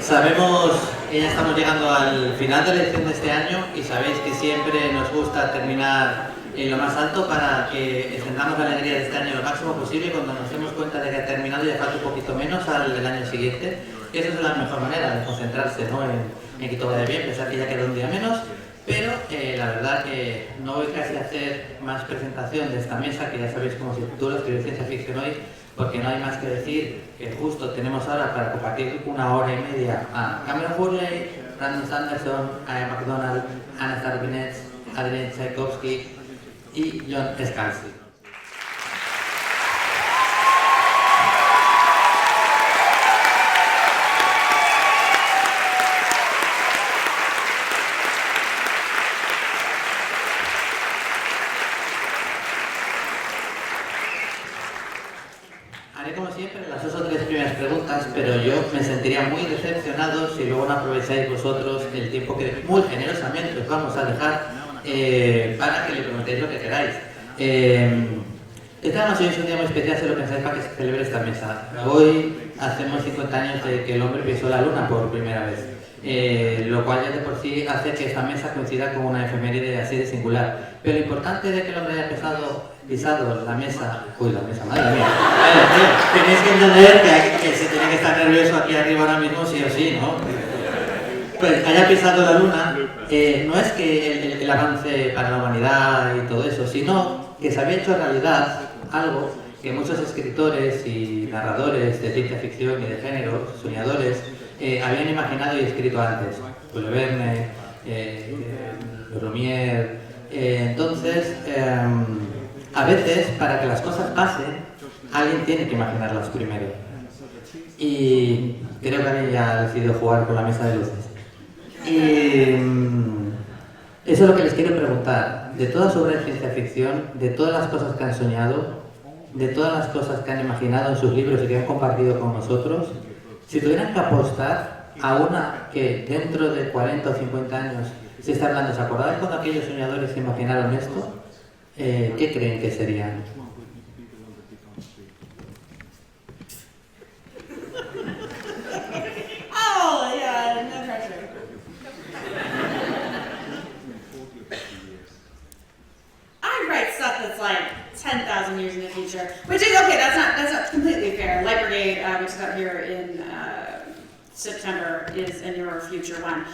Sabemos que ya estamos llegando al final de la edición de este año y sabéis que siempre nos gusta terminar en lo más alto para que extendamos la alegría de este año lo máximo posible. Cuando nos demos cuenta de que ha terminado y ya falta un poquito menos al del año siguiente. Y esa es la mejor manera de concentrarse, ¿no? en que todo vaya bien, pensar que ya queda un día menos. Pero la verdad que no voy casi a hacer más presentación de esta mesa, que ya sabéis cómo se titula, escribir ciencia ficción hoy, porque no hay más que decir que justo tenemos ahora para compartir 1 hora y media a Cameron Hurley, Brandon Sanderson, Ian McDonald, Anna Starbinets, Adrian Tchaikovsky y John Scalzi. Pero yo me sentiría muy decepcionado si luego no aprovecháis vosotros el tiempo que muy generosamente os vamos a dejar para que le preguntéis lo que queráis. Esta noche es un día muy especial si lo pensáis para que se celebre esta mesa. Hoy hacemos 50 años de que el hombre pisó la luna por primera vez, lo cual ya de por sí hace que esta mesa coincida con una efeméride así de singular. Pero lo importante de que el hombre haya pisado la mesa... Uy, la mesa, madre mía. Tenéis que entender que se tiene que estar nervioso aquí arriba ahora mismo sí o sí, ¿no? Pues haya pisado la luna, no es que el avance para la humanidad y todo eso, sino que se había hecho realidad algo que muchos escritores y narradores de ciencia ficción y de género, soñadores, habían imaginado y escrito antes. Jules Verne, Lumière. Entonces, a veces, para que las cosas pasen, alguien tiene que imaginarlas primero. Y creo que alguien ya ha decidido jugar con la mesa de luces. Y eso es lo que les quiero preguntar. De toda su obra de ciencia ficción, de todas las cosas que han soñado, de todas las cosas que han imaginado en sus libros y que han compartido con nosotros, si tuvieran que apostar a una que dentro de 40 o 50 años se está hablando, ¿se acordáis cuando aquellos soñadores se imaginaron esto? ¿Qué creen que serían? Oh, yeah, no pressure. I write stuff that's like 10,000 years in the future, which is okay. That's not completely fair. Light Brigade, which is out here in September, is in your future one.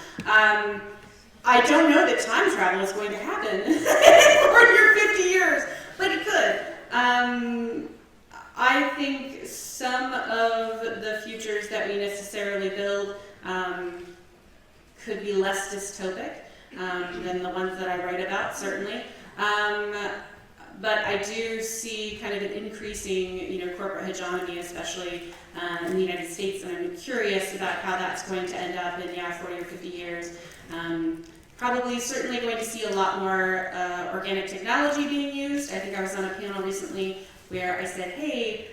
I don't know that time travel is going to happen for your 50 years, but it could. I think some of the futures that we necessarily build could be less dystopic than the ones that I write about, certainly. But I do see kind of an increasing, corporate hegemony, especially in the United States, and I'm curious about how that's going to end up in 40 or 50 years. Probably, certainly going to see a lot more organic technology being used. I think I was on a panel recently where I said, hey,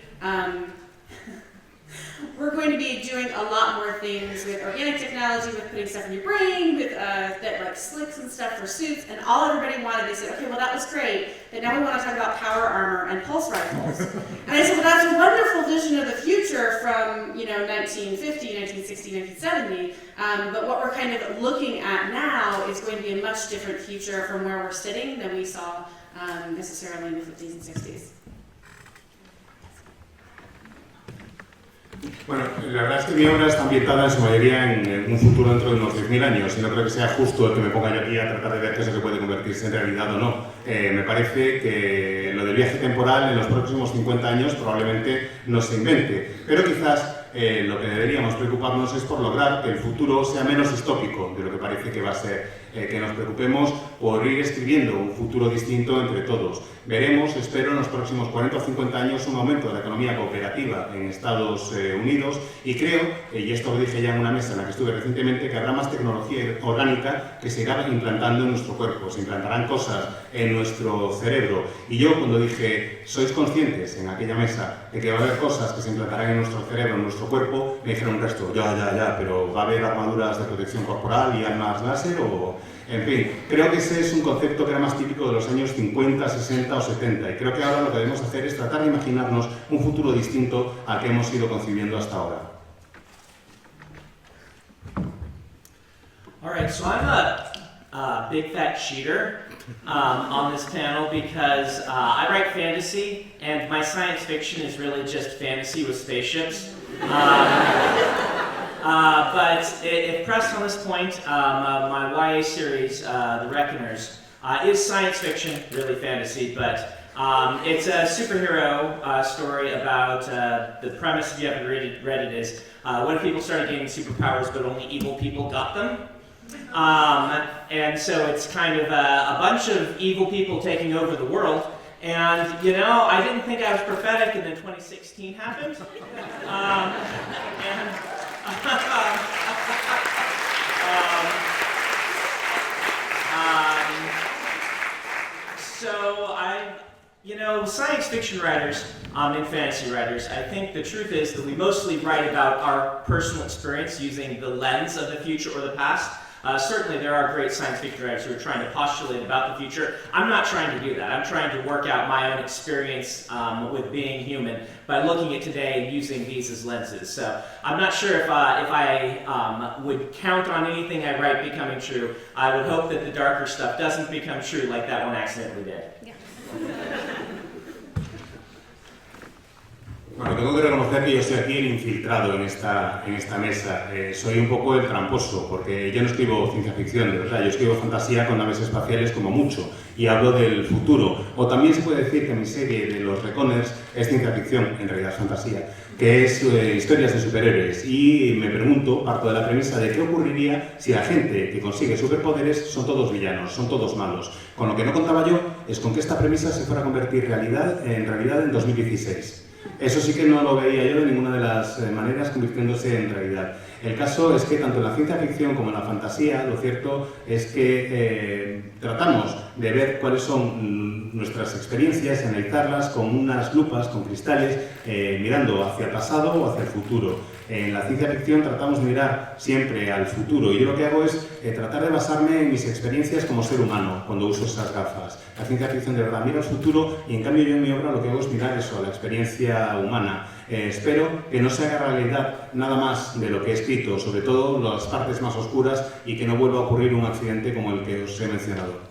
we're going to be doing a lot more things with organic technology, with putting stuff in your brain, with that like slicks and stuff for suits, and all everybody wanted, they said, okay, well that was great, but now we want to talk about power armor and pulse rifles. And I said, well that's a wonderful vision of the future from 1950, 1960, 1970, but what we're kind of looking at now is going to be a much different future from where we're sitting than we saw necessarily in the 50s and 60s. Bueno, la verdad es que mi obra está ambientada en su mayoría en un futuro dentro de unos 10.000 años y no creo que sea justo el que me ponga yo aquí a tratar de ver que eso se puede convertirse en realidad o no. Me parece que lo del viaje temporal en los próximos 50 años probablemente no se invente, pero quizás lo que deberíamos preocuparnos es por lograr que el futuro sea menos distópico de lo que parece que va a ser, que nos preocupemos por ir escribiendo un futuro distinto entre todos. Veremos, espero, en los próximos 40 o 50 años un aumento de la economía cooperativa en Estados Unidos y creo, y esto lo dije ya en una mesa en la que estuve recientemente, que habrá más tecnología orgánica que se irá implantando en nuestro cuerpo, se implantarán cosas en nuestro cerebro. Y yo cuando dije, ¿sois conscientes en aquella mesa de que va a haber cosas que se implantarán en nuestro cerebro, en nuestro cuerpo? Me dijeron un resto, ya, pero ¿va a haber armaduras de protección corporal y armas láser o...? En fin, creo que ese es un concepto que era más típico de los años 50, 60 o 70 y creo que ahora lo que debemos hacer es tratar de imaginarnos un futuro distinto al que hemos ido concibiendo hasta ahora. All right, so I'm a big fat cheater on this panel because I write fantasy, and my science fiction is really just fantasy with spaceships. But if pressed on this point, my YA series, The Reckoners, is science fiction, really fantasy, but it's a superhero story about the premise, if you haven't read it, is what if people started gaining superpowers but only evil people got them? And so it's kind of a bunch of evil people taking over the world. And, you know, I didn't think I was prophetic, and then 2016 happened. Science fiction writers and fantasy writers, I think the truth is that we mostly write about our personal experience using the lens of the future or the past. Certainly there are great science fiction writers who are trying to postulate about the future. I'm not trying to do that. I'm trying to work out my own experience with being human by looking at today and using these as lenses. So I'm not sure if I would count on anything I write becoming true. I would hope that the darker stuff doesn't become true like that one accidentally did. Yeah. Bueno, tengo que reconocer que yo soy aquí el infiltrado en esta mesa. Soy un poco el tramposo, porque yo no escribo ciencia ficción, de verdad. Yo escribo fantasía con naves espaciales como mucho, y hablo del futuro. O también se puede decir que mi serie de los Reckoners es ciencia ficción, en realidad fantasía, que es historias de superhéroes. Y me pregunto, parto de la premisa de qué ocurriría si la gente que consigue superpoderes son todos villanos, son todos malos. Con lo que no contaba yo es con que esta premisa se fuera a convertir en realidad en 2016. Eso sí que no lo veía yo de ninguna de las maneras convirtiéndose en realidad. El caso es que tanto en la ciencia ficción como en la fantasía, lo cierto es que tratamos de ver cuáles son nuestras experiencias, analizarlas con unas lupas, con cristales, mirando hacia el pasado o hacia el futuro. En la ciencia ficción tratamos de mirar siempre al futuro, y yo lo que hago es tratar de basarme en mis experiencias como ser humano cuando uso esas gafas. La ciencia ficción de verdad mira al futuro, y en cambio yo en mi obra lo que hago es mirar eso, la experiencia humana. Espero que no se haga realidad nada más de lo que he escrito, sobre todo las partes más oscuras, y que no vuelva a ocurrir un accidente como el que os he mencionado.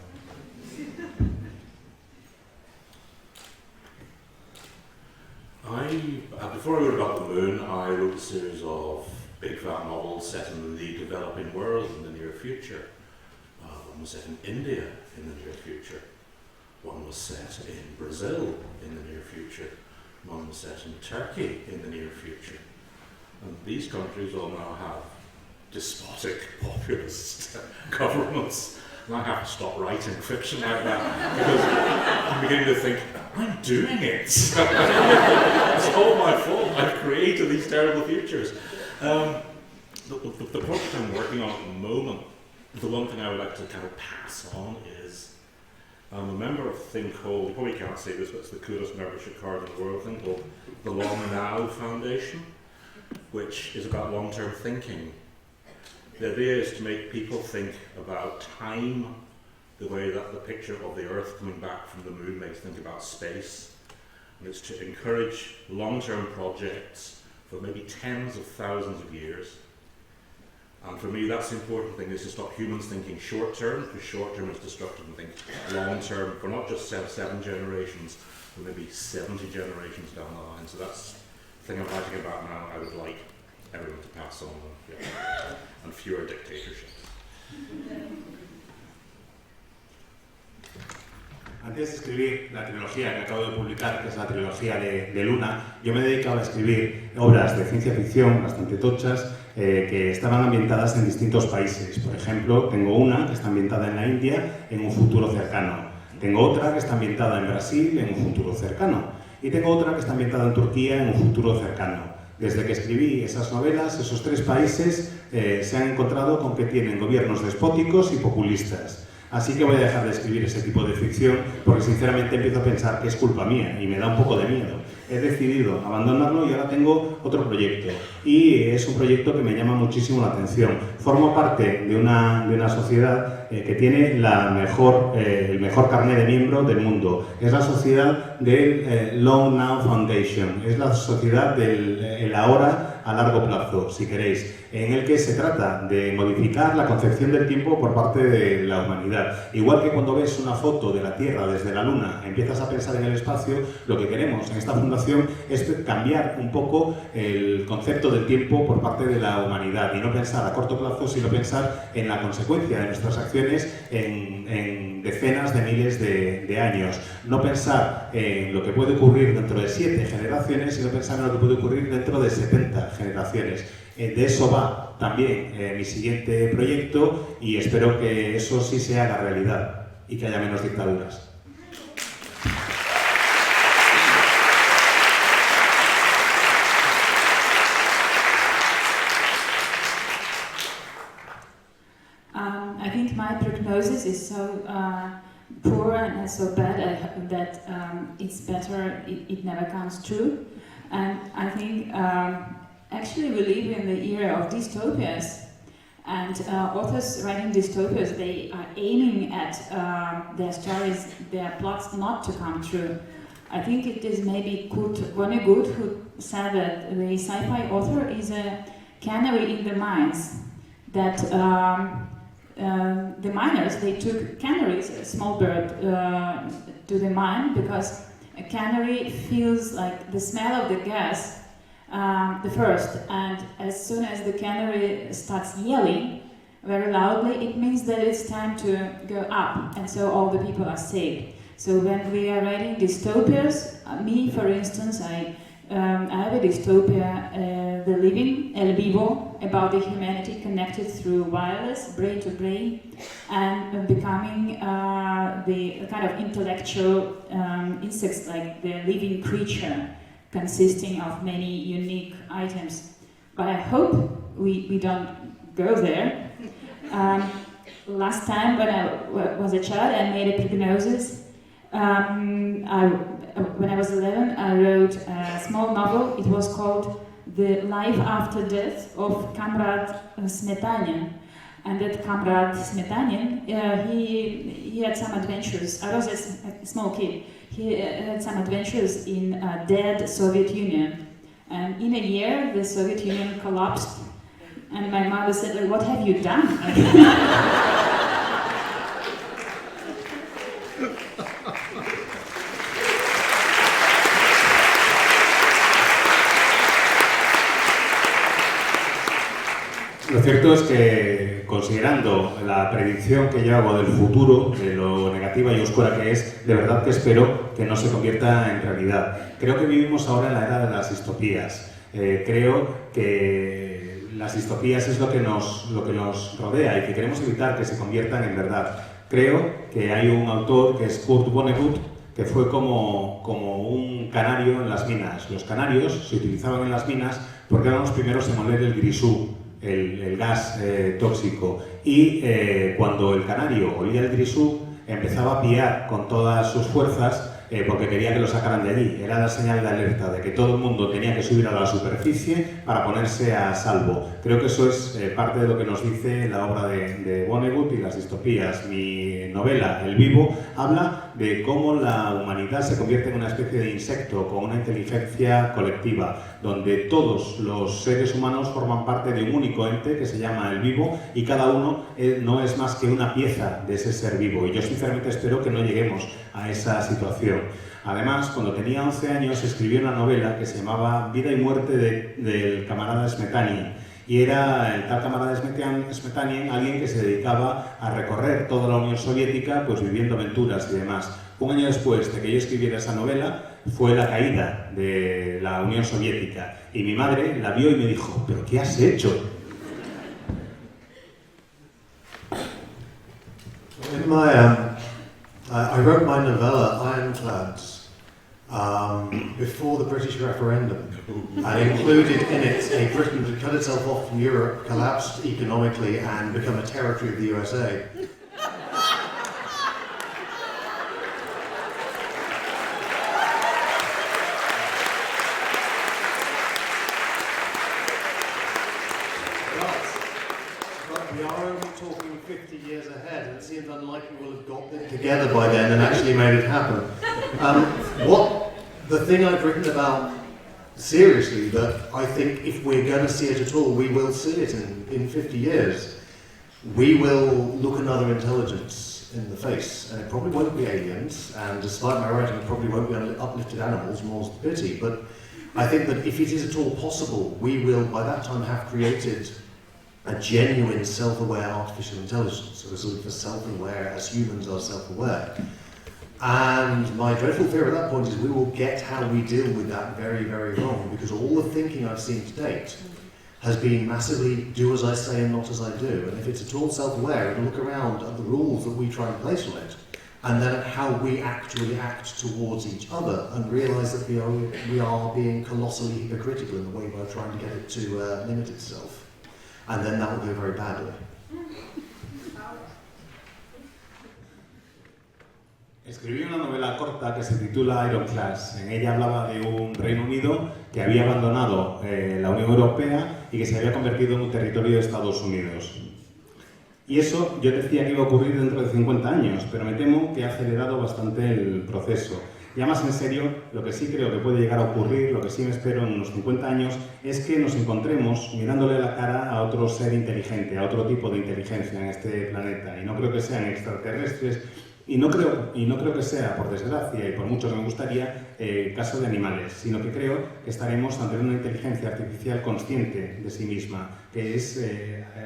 Before I wrote about the moon, I wrote a series of big fat novels set in the developing world in the near future. One was set in India in the near future. One was set in Brazil in the near future. One was set in Turkey in the near future. And these countries all now have despotic, populist governments. And I have to stop writing fiction like that, because I'm beginning to think, I'm doing it. It's all my fault. I've created these terrible futures. The project I'm working on at the moment, the one thing I would like to kind of pass on is, I'm a member of a thing called, you probably can't say this, but it's the coolest membership card in the world, thing called the Long Now Foundation, which is about long-term thinking. The idea is to make people think about time the way that the picture of the Earth coming back from the moon makes think about space. And it's to encourage long-term projects for maybe tens of thousands of years. And for me, that's the important thing, is to stop humans thinking short-term, because short-term is destructive, and think long-term for not just 7 generations, but maybe 70 generations down the line. So that's the thing I'm writing about now. I would like everyone to pass on, and fewer dictatorships. Antes de escribir la trilogía que acabo de publicar, que es la trilogía de Luna, yo me he dedicado a escribir obras de ciencia ficción bastante tochas que estaban ambientadas en distintos países. Por ejemplo, tengo una que está ambientada en la India en un futuro cercano. Tengo otra que está ambientada en Brasil en un futuro cercano. Y tengo otra que está ambientada en Turquía en un futuro cercano. Desde que escribí esas novelas, esos 3 países se han encontrado con que tienen gobiernos despóticos y populistas. Así que voy a dejar de escribir ese tipo de ficción, porque sinceramente empiezo a pensar que es culpa mía y me da un poco de miedo. He decidido abandonarlo y ahora tengo otro proyecto. Y es un proyecto que me llama muchísimo la atención. Formo parte de una sociedad que tiene el mejor carnet de miembro del mundo. Es la sociedad del Long Now Foundation. Es la sociedad del ahora a largo plazo, si queréis. en el que se trata de modificar la concepción del tiempo por parte de la humanidad. Igual que cuando ves una foto de la Tierra desde la Luna, empiezas a pensar en el espacio, lo que queremos en esta fundación es cambiar un poco el concepto del tiempo por parte de la humanidad y no pensar a corto plazo, sino pensar en la consecuencia de nuestras acciones en decenas de miles de años. No pensar en lo que puede ocurrir dentro de 7 generaciones, sino pensar en lo que puede ocurrir dentro de 70 generaciones. De eso va también mi siguiente proyecto y espero que eso sí se haga realidad y que haya menos dictaduras. I think my prognosis is so poor and so bad that it's better it never comes true. And I think actually we live in the era of dystopias, and authors writing dystopias, they are aiming at their stories, their plots not to come true. I think it is maybe Kurt Vonnegut who said that the sci-fi author is a canary in the mines, that the miners, they took canaries, a small bird, to the mine because a canary feels like the smell of the gas the first, and as soon as the canary starts yelling very loudly, it means that it's time to go up, and so all the people are saved. So when we are writing dystopias, me for instance, I have a dystopia, The Living, El Vivo, about the humanity connected through wireless, brain to brain, and becoming the kind of intellectual insects, like the living creature, consisting of many unique items. But I hope we don't go there. Last time when I was a child, I made a prognosis. When I was 11, I wrote a small novel. It was called The Life After Death of Kamrad Smetanin. And that Kamrad Smetanin, he had some adventures. I was a small kid. He had some adventures in a dead Soviet Union. And in a year, the Soviet Union collapsed. And my mother said, "What have you done?" Lo cierto es que, considerando la predicción que yo hago del futuro, de lo negativa y oscura que es, de verdad que espero que no se convierta en realidad. Creo que vivimos ahora en la era de las distopías. Creo que las distopías es lo que nos rodea y que queremos evitar que se conviertan en verdad. Creo que hay un autor que es Kurt Vonnegut, que fue como un canario en las minas. Los canarios se utilizaban en las minas porque eran los primeros en oler el grisú, el gas tóxico, y cuando el canario olía el grisú empezaba a piar con todas sus fuerzas porque quería que lo sacaran de allí. Era la señal de alerta de que todo el mundo tenía que subir a la superficie para ponerse a salvo. Creo que eso es parte de lo que nos dice la obra de Vonnegut y las distopías. Mi novela, El Vivo, habla de cómo la humanidad se convierte en una especie de insecto con una inteligencia colectiva, donde todos los seres humanos forman parte de un único ente que se llama el vivo y cada uno no es más que una pieza de ese ser vivo. Y yo sinceramente espero que no lleguemos a esa situación. Además, cuando tenía 11 años escribí una novela que se llamaba Vida y muerte del camarada Smetanien. Y era el tal camarada Smetanien alguien que se dedicaba a recorrer toda la Unión Soviética, pues viviendo aventuras y demás. Un año después de que yo escribiera esa novela, fue la caída de la Unión Soviética. Y mi madre la vio y me dijo, ¿pero qué has hecho? I wrote my novella Ironclads before the British referendum, and included in it a Britain that cut itself off from Europe, collapsed economically, and become a territory of the USA. But we are only talking 50 years ahead, and it seems unlikely we'll have got it together by then and actually made it happen. The thing I've written about seriously that I think if we're going to see it at all, we will see it in 50 years. We will look another intelligence in the face, and it probably won't be aliens, and despite my writing, it probably won't be uplifted animals, more's the pity, but I think that if it is at all possible, we will by that time have created a genuine self-aware artificial intelligence, so we're sort of as self-aware as humans are self-aware. And my dreadful fear at that point is we will get how we deal with that very, very wrong, because all the thinking I've seen to date has been massively do as I say and not as I do. And if it's at all self-aware, it'll look around at the rules that we try and place on it, and then at how we actually act towards each other, and realise that we are being colossally hypocritical in the way we're trying to get it to limit itself. And then that will go very badly. Escribí una novela corta que se titula Ironclads. En ella hablaba de un Reino Unido que había abandonado la Unión Europea y que se había convertido en un territorio de Estados Unidos. Y eso yo decía que iba a ocurrir dentro de 50 años, pero me temo que ha acelerado bastante el proceso. Ya más en serio, lo que sí creo que puede llegar a ocurrir, lo que sí me espero en unos 50 años, es que nos encontremos mirándole la cara a otro ser inteligente, a otro tipo de inteligencia en este planeta. Y no creo que sean extraterrestres, y no creo que sea, por desgracia y por mucho que me gustaría, caso de animales, sino que creo que estaremos ante una inteligencia artificial consciente de sí misma, que es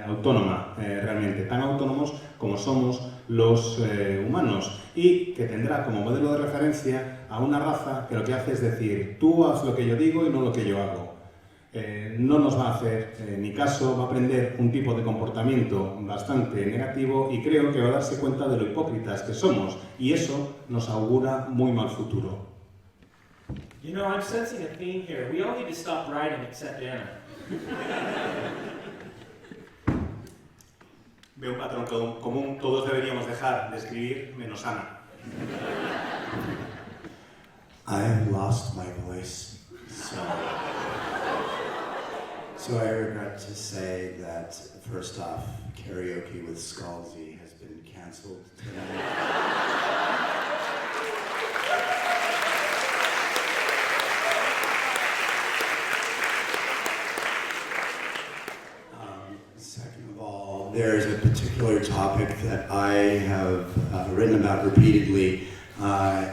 autónoma realmente, tan autónomos como somos los humanos, y que tendrá como modelo de referencia a una raza que lo que hace es decir, tú haz lo que yo digo y no lo que yo hago. No nos va a hacer ni caso, va a aprender un tipo de comportamiento bastante negativo y creo que va a darse cuenta de lo hipócritas que somos, y eso nos augura muy mal futuro. You know, I'm sensing a theme here. We all need to stop writing except Anna. Veo un patrón común, todos deberíamos dejar de escribir, menos Ana. I have lost my voice, so I regret to say that, first off, karaoke with Scalzi has been cancelled tonight. Second of all, there is a particular topic that I have written about repeatedly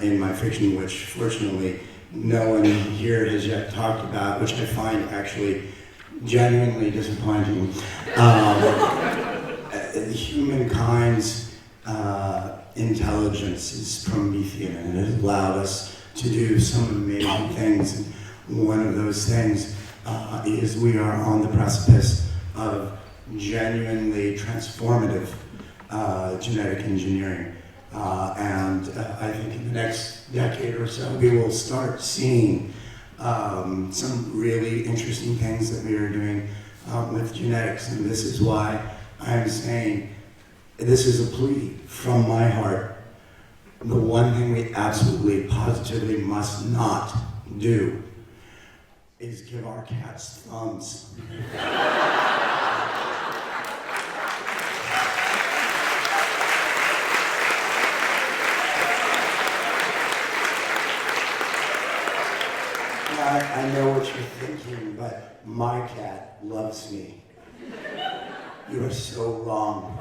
in my fiction, which fortunately no one here has yet talked about, which I find actually genuinely disappointing. Humankind's intelligence is Promethean, and it has allowed us to do some amazing things. And one of those things is we are on the precipice of genuinely transformative genetic engineering. And I think in the next decade or so, we will start seeing some really interesting things that we are doing with genetics. And this is why I'm saying this is a plea from my heart. The one thing we absolutely, positively must not do is give our cats thumbs. I know what you're thinking, but my cat loves me. You are so wrong.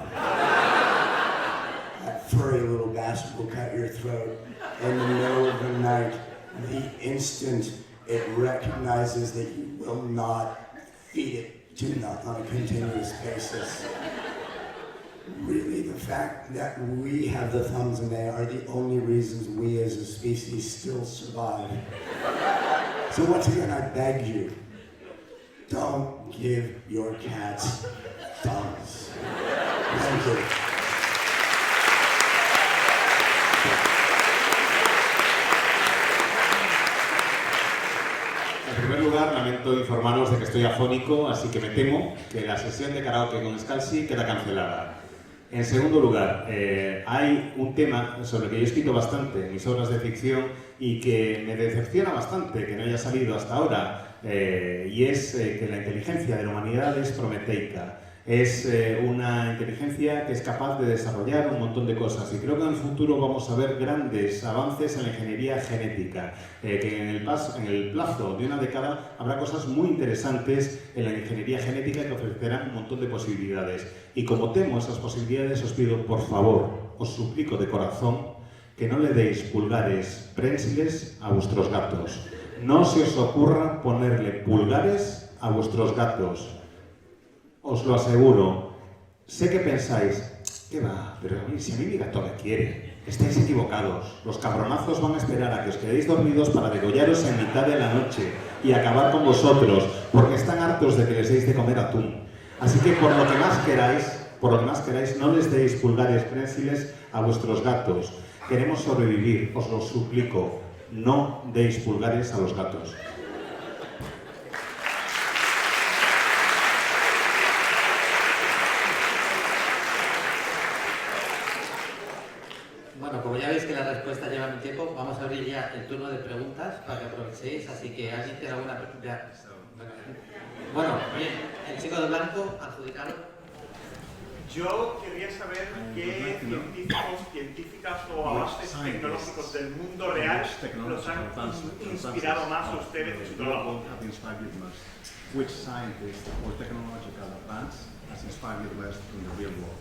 That furry little bastard will cut your throat in the middle of the night, the instant it recognizes that you will not feed it tuna on a continuous basis. Really, the fact that we have the thumbs and they are the only reasons we as a species still survive. So once again, I beg you, don't give your cats thumbs. Thank you. En primer lugar, lamento informaros de que estoy afónico, así que me temo que la sesión de karaoke con Scalzi queda cancelada. En segundo lugar, hay un tema sobre el que yo he escrito bastante en mis obras de ficción y que me decepciona bastante que no haya salido hasta ahora, y es que la inteligencia de la humanidad es prometeica. Es una inteligencia ciencia que es capaz de desarrollar un montón de cosas y creo que en el futuro vamos a ver grandes avances en la ingeniería genética, que en el plazo de una década habrá cosas muy interesantes en la ingeniería genética que ofrecerán un montón de posibilidades. Y como temo esas posibilidades, os pido, por favor, os suplico de corazón, que no le deis pulgares prensiles a vuestros gatos. No se os ocurra ponerle pulgares a vuestros gatos. Os lo aseguro. Sé que pensáis, ¿qué va? Pero si a mí mi gato me quiere. Estáis equivocados. Los cabronazos van a esperar a que os quedéis dormidos para degollaros en mitad de la noche y acabar con vosotros, porque están hartos de que les deis de comer atún. Así que por lo que más queráis, no les deis pulgares prensiles a vuestros gatos. Queremos sobrevivir, os lo suplico. No deis pulgares a los gatos. Bueno, como ya veis que las respuestas llevan un tiempo, vamos a abrir ya el turno de preguntas para que aprovechéis, así que alguien tiene alguna pregunta. Bueno, bien, el chico de blanco, adjudicado. Yo quería saber qué científicas o avances tecnológicos del mundo real los han inspirado más a ustedes en su trabajo. Which scientist or technological advance has inspired you most in the real world?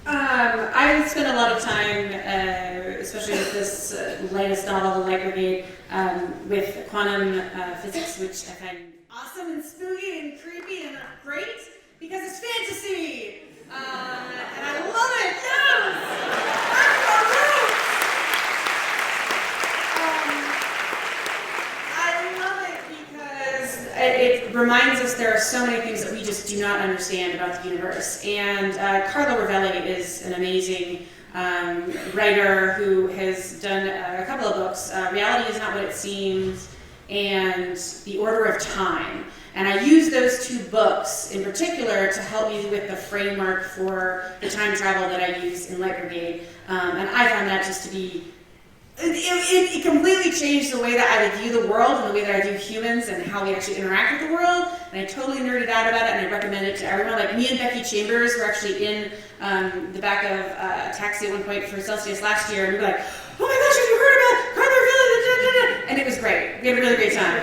I spent a lot of time, especially with this latest novel, The Light Brigade, with quantum physics, which I find awesome and spooky and creepy and great because it's fantasy. And I love it, yes! I love it because it reminds us there are so many things that we just do not understand about the universe. And Carlo Rovelli is an amazing writer who has done a couple of books, Reality is Not What It Seems, and The Order of Time. And I use those two books in particular to help me with the framework for the time travel that I use in Light Brigade. And I found that just to be, it completely changed the way that I would view the world and the way that I view humans and how we actually interact with the world. And I totally nerded out about it and I recommend it to everyone. Like me and Becky Chambers were actually in the back of a taxi at one point for Celsius last year and we were like, oh my gosh, have you heard about Carlo Rovelli? And it was great. We had a really great time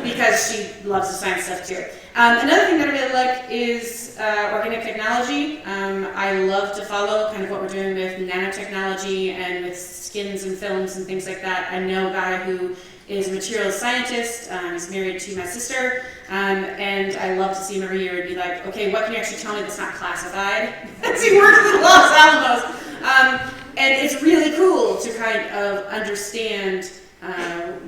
because she loves the science stuff too. Another thing that I really like is organic technology. I love to follow kind of what we're doing with nanotechnology and with skins and films and things like that. I know a guy who is a materials scientist. He's married to my sister. And I love to see him every year and be like, okay, what can you actually tell me that's not classified? As he works with Los Alamos. And it's really cool to kind of understand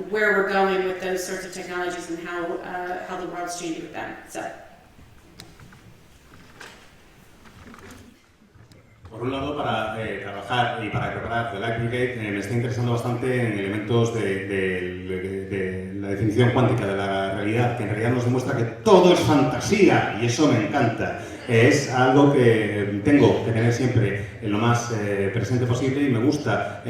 where we're going with those sorts of technologies and how the world's changing with them. So. Por un lado, para trabajar y para preparar The Light Brigade me está interesando bastante en elementos de la definición cuántica de la realidad, que en realidad nos demuestra que todo es fantasía y eso me encanta. Es algo que tengo que tener siempre en lo más presente posible y me gusta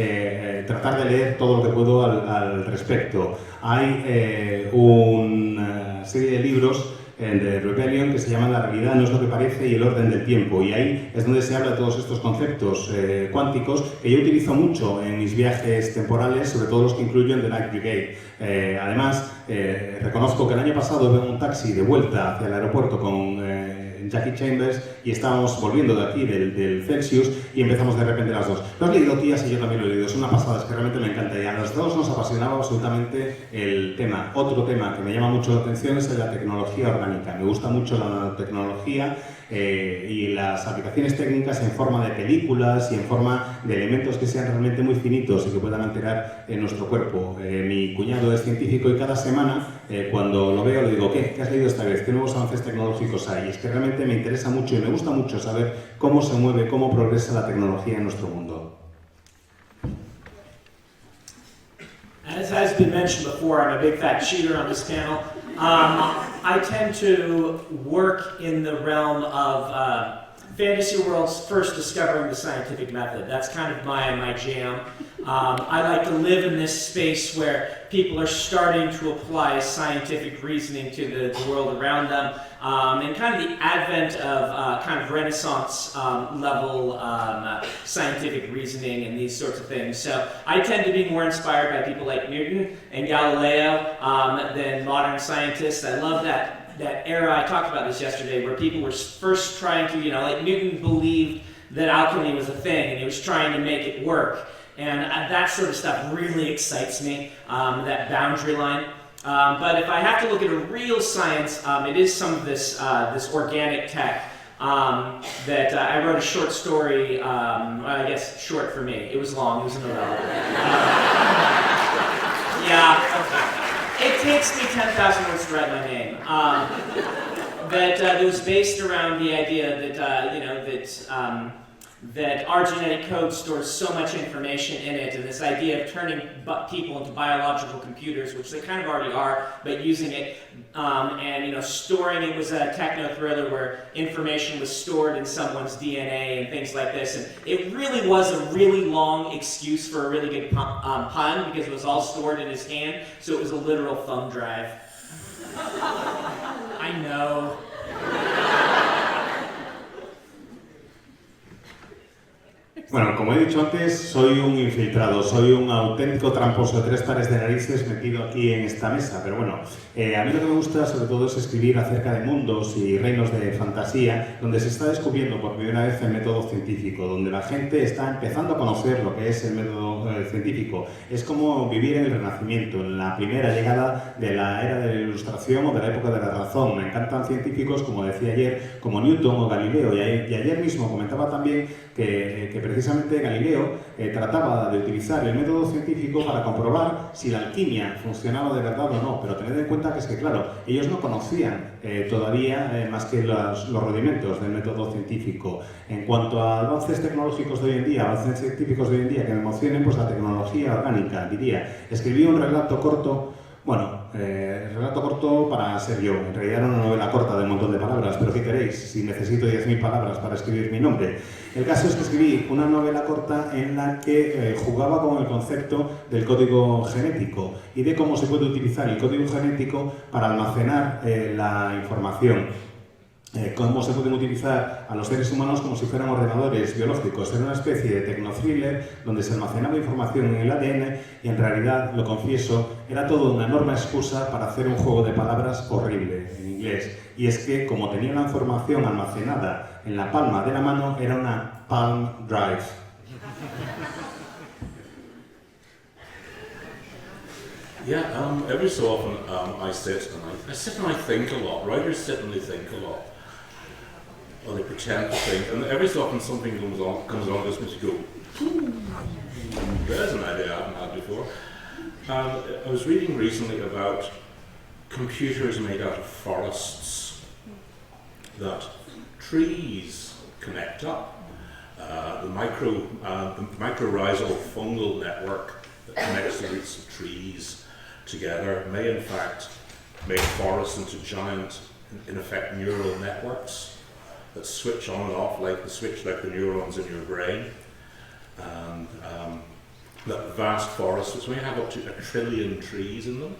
tratar de leer todo lo que puedo al respecto. Hay una serie de libros de Rebellion que se llama La realidad no es lo que parece y el orden del tiempo, y ahí es donde se habla de todos estos conceptos cuánticos que yo utilizo mucho en mis viajes temporales, sobre todo los que incluyo en The Light Brigade. Además, reconozco que el año pasado iba en un taxi de vuelta hacia el aeropuerto con Jackie Chambers y estábamos volviendo de aquí, del Celsius, y empezamos de repente las dos. Lo has leído, tías, y yo también lo he leído. Es una pasada, es que realmente me encanta. Y a los dos nos apasionaba absolutamente el tema. Otro tema que me llama mucho la atención es la tecnología orgánica. Me gusta mucho la nanotecnología y las aplicaciones técnicas en forma de películas y en forma de elementos que sean realmente muy finitos y que puedan alterar nuestro cuerpo. Mi cuñado es científico y cada semana, cuando lo veo, le digo, ¿qué has leído esta vez? ¿Qué nuevos avances tecnológicos hay? Y es que realmente me interesa mucho y me gusta mucho saber cómo se mueve, cómo progresa la tecnología en nuestro mundo. As has been mentioned before, I'm a big fat cheater on this panel. I tend to work in the realm of fantasy worlds first discovering the scientific method. That's kind of my jam. I like to live in this space where people are starting to apply scientific reasoning to the world around them, and kind of the advent of kind of Renaissance level scientific reasoning and these sorts of things. So I tend to be more inspired by people like Newton and Galileo than modern scientists. I love that era, I talked about this yesterday, where people were first trying to, like Newton believed that alchemy was a thing and he was trying to make it work. And that sort of stuff really excites me, that boundary line. But if I have to look at a real science, it is some of this organic tech that I wrote a short story, I guess short for me. It was long, it was a novella. It takes me 10,000 words to write my name. That was based around the idea that, that our genetic code stores so much information in it, and this idea of turning people into biological computers, which they kind of already are, but using it and storing it was a techno thriller where information was stored in someone's DNA and things like this. And it really was a really long excuse for a really good pun because it was all stored in his hand, so it was a literal thumb drive. I know. Bueno, como he dicho antes, soy un infiltrado, soy un auténtico tramposo de 3 pares de narices metido aquí en esta mesa, pero bueno, a mí lo que me gusta sobre todo es escribir acerca de mundos y reinos de fantasía donde se está descubriendo por primera vez el método científico, donde la gente está empezando a conocer lo que es el método científico. Es como vivir en el Renacimiento, en la primera llegada de la era de la Ilustración o de la época de la razón. Me encantan científicos, como decía ayer, como Newton o Galileo, y ayer mismo comentaba también que precisamente Galileo trataba de utilizar el método científico para comprobar si la alquimia funcionaba de verdad o no, pero tened en cuenta que es que, claro, ellos no conocían todavía más que los rudimentos del método científico. En cuanto a avances tecnológicos de hoy en día, avances científicos de hoy en día que me emocionen, pues la tecnología orgánica, diría. Escribí un relato corto. Bueno, relato corto para ser yo. En realidad era una novela corta de un montón de palabras, pero ¿qué queréis? Si necesito 10.000 palabras para escribir mi nombre. El caso es que escribí una novela corta en la que jugaba con el concepto del código genético y de cómo se puede utilizar el código genético para almacenar la información. Cómo se pueden utilizar a los seres humanos como si fueran ordenadores biológicos. Era una especie de tecnothriller donde se almacenaba información en el ADN y en realidad, lo confieso, era todo una enorme excusa para hacer un juego de palabras horrible en inglés. Y es que, como tenía la información almacenada en la palma de la mano, era una palm drive. Yeah, every so often I sit and I think a lot. Writers sit and they think a lot. Or they pretend to think, and every so often something comes on this makes you go, there's an idea I haven't had before. I was reading recently about computers made out of forests, that trees connect up. The mycorrhizal fungal network that connects the roots of trees together may in fact make forests into giant, in effect, neural networks that switch on and off like the neurons in your brain. And that vast forests, which may have up to 1 trillion trees in them,